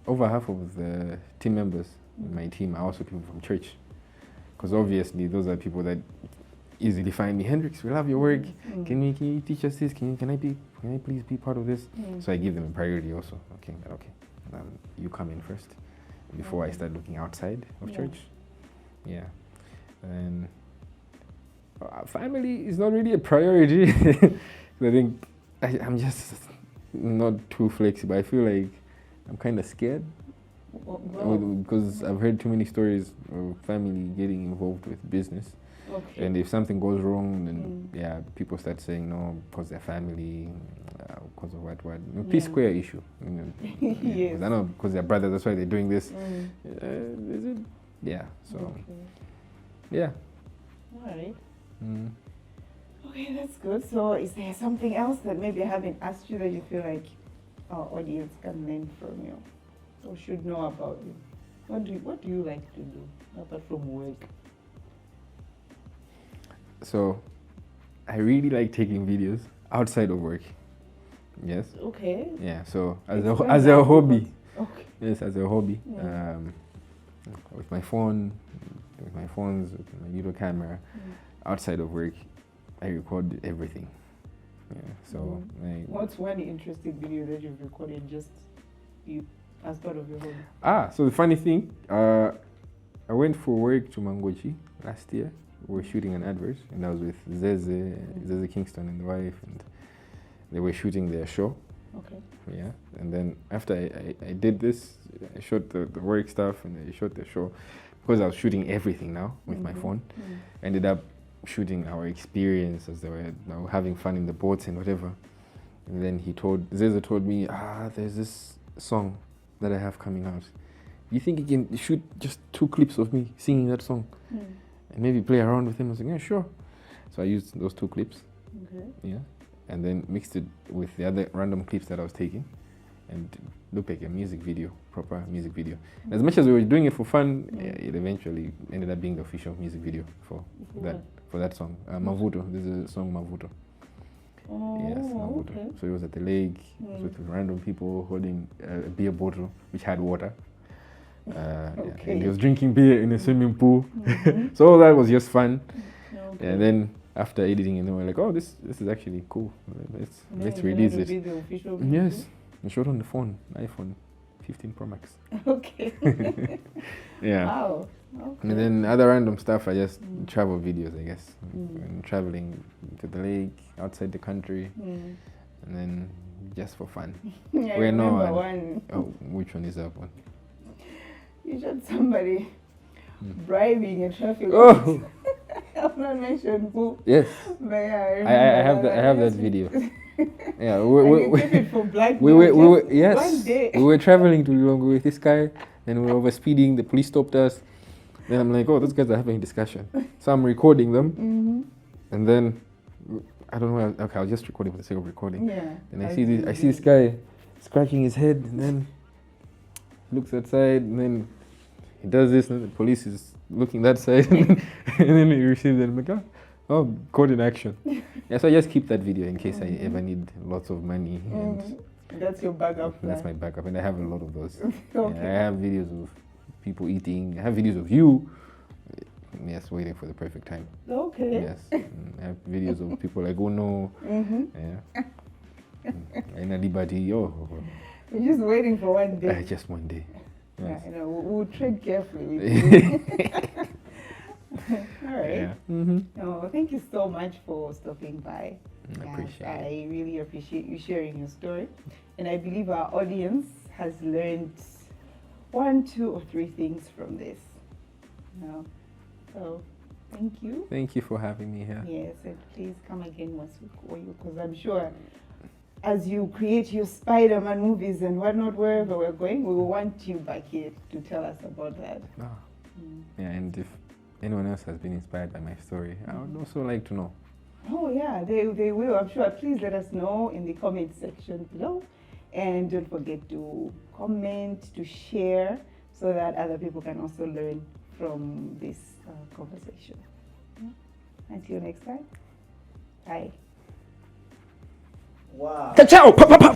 over half of the team members in my team are also people from church. Because obviously those are people that easily find me, Hendrix, we love your work. Can you teach us this? Can I please be part of this? So I give them a priority also. Okay. You come in first before I start looking outside of church. Yeah. And family is not really a priority. I think I'm just not too flexible. I feel like I'm kind of scared because I've heard too many stories of family getting involved with business. Okay. And if something goes wrong, then people start saying no because they're family, because of what. P square issue. Yes. I know because they're brothers, that's why they're doing this. Is it? Yeah. So. Okay. Yeah. All right. Okay, that's good. So is there something else that maybe I haven't asked you that you feel like our audience can learn from you or should know about you? What do you like to do apart from work? So I really like taking videos outside of work. Yes. Okay. Yeah. So as Explain a that. hobby. Okay. Yes, as a hobby. With my phones, with my video camera, outside of work, I record everything. Yeah. So What's one interesting video that you've recorded just you as part of your hobby? So the funny thing, I went for work to Njuchi last year. We were shooting an advert, and I was with Zeze Kingston and the wife, and they were shooting their show. Okay. Yeah, and then after I did this, I shot the work stuff and I shot the show. Because I was shooting everything now with my phone, I ended up shooting our experience as they were having fun in the boats and whatever. And then Zeze told me, there's this song that I have coming out. You think you can shoot just 2 clips of me singing that song and maybe play around with him? I was like, yeah, sure. So I used those 2 clips, yeah, and then mixed it with the other random clips that I was taking, and it looked like a music video, proper music video. As much as we were doing it for fun, it eventually ended up being the official music video for that song. Mavuto, there's a song Mavuto. Oh, yes, Mavuto. Okay. So it was at the lake, it was with random people holding a beer bottle which had water. Okay. And he was drinking beer in a swimming pool. So all that was just fun. Okay. And then after editing, and then we're like, oh, this is actually cool. Let's release this. Be the official Yes, I shot on the phone, iPhone 15 Pro Max. Okay. Yeah. Wow. Okay. And then other random stuff, I just travel videos, I guess. And traveling to the lake, outside the country, and then just for fun. I remember one. Oh, which one is that one? You shot somebody bribing a traffic Oh. I've not mentioned who. Yes. But yeah, I have that video. Yeah, we kept it for black. we One day. were traveling to Lilongwe with this guy, and we were over speeding. The police stopped us. Then I'm like, oh, those guys are having a discussion. So I'm recording them, and then I don't know. Okay, I'll just record it for the sake of recording. Yeah. And I see this guy scratching his head, and then looks that side, and then he does this, and the police is looking that side, and then he receives it. I'm like, oh, caught in action. Yeah, so I just keep that video in case I ever need lots of money. And that's your backup plan. that's my backup, and I have a lot of those. Okay. Yeah, I have videos of people eating. I have videos of you. Yes, waiting for the perfect time. Okay. Yes, I have videos of people like, oh no. Yeah. And a liberty. Oh. You're just waiting for one day. Just one day. Yes. Yeah, we'll tread carefully. All right. Yeah. Oh, thank you so much for stopping by. I appreciate it. I really appreciate you sharing your story. And I believe our audience has learned 1, 2, or 3 things from this. So, thank you. Thank you for having me here. Yes, and please come again once we call you, because I'm sure as you create your Spider-Man movies and whatnot, wherever we're going, we will want you back here to tell us about that. Yeah, and if anyone else has been inspired by my story, I would also like to know. Oh yeah, they will, I'm sure. Please let us know in the comment section below. And don't forget to comment, to share, so that other people can also learn from this conversation. Until next time, bye. Wow. Ciao!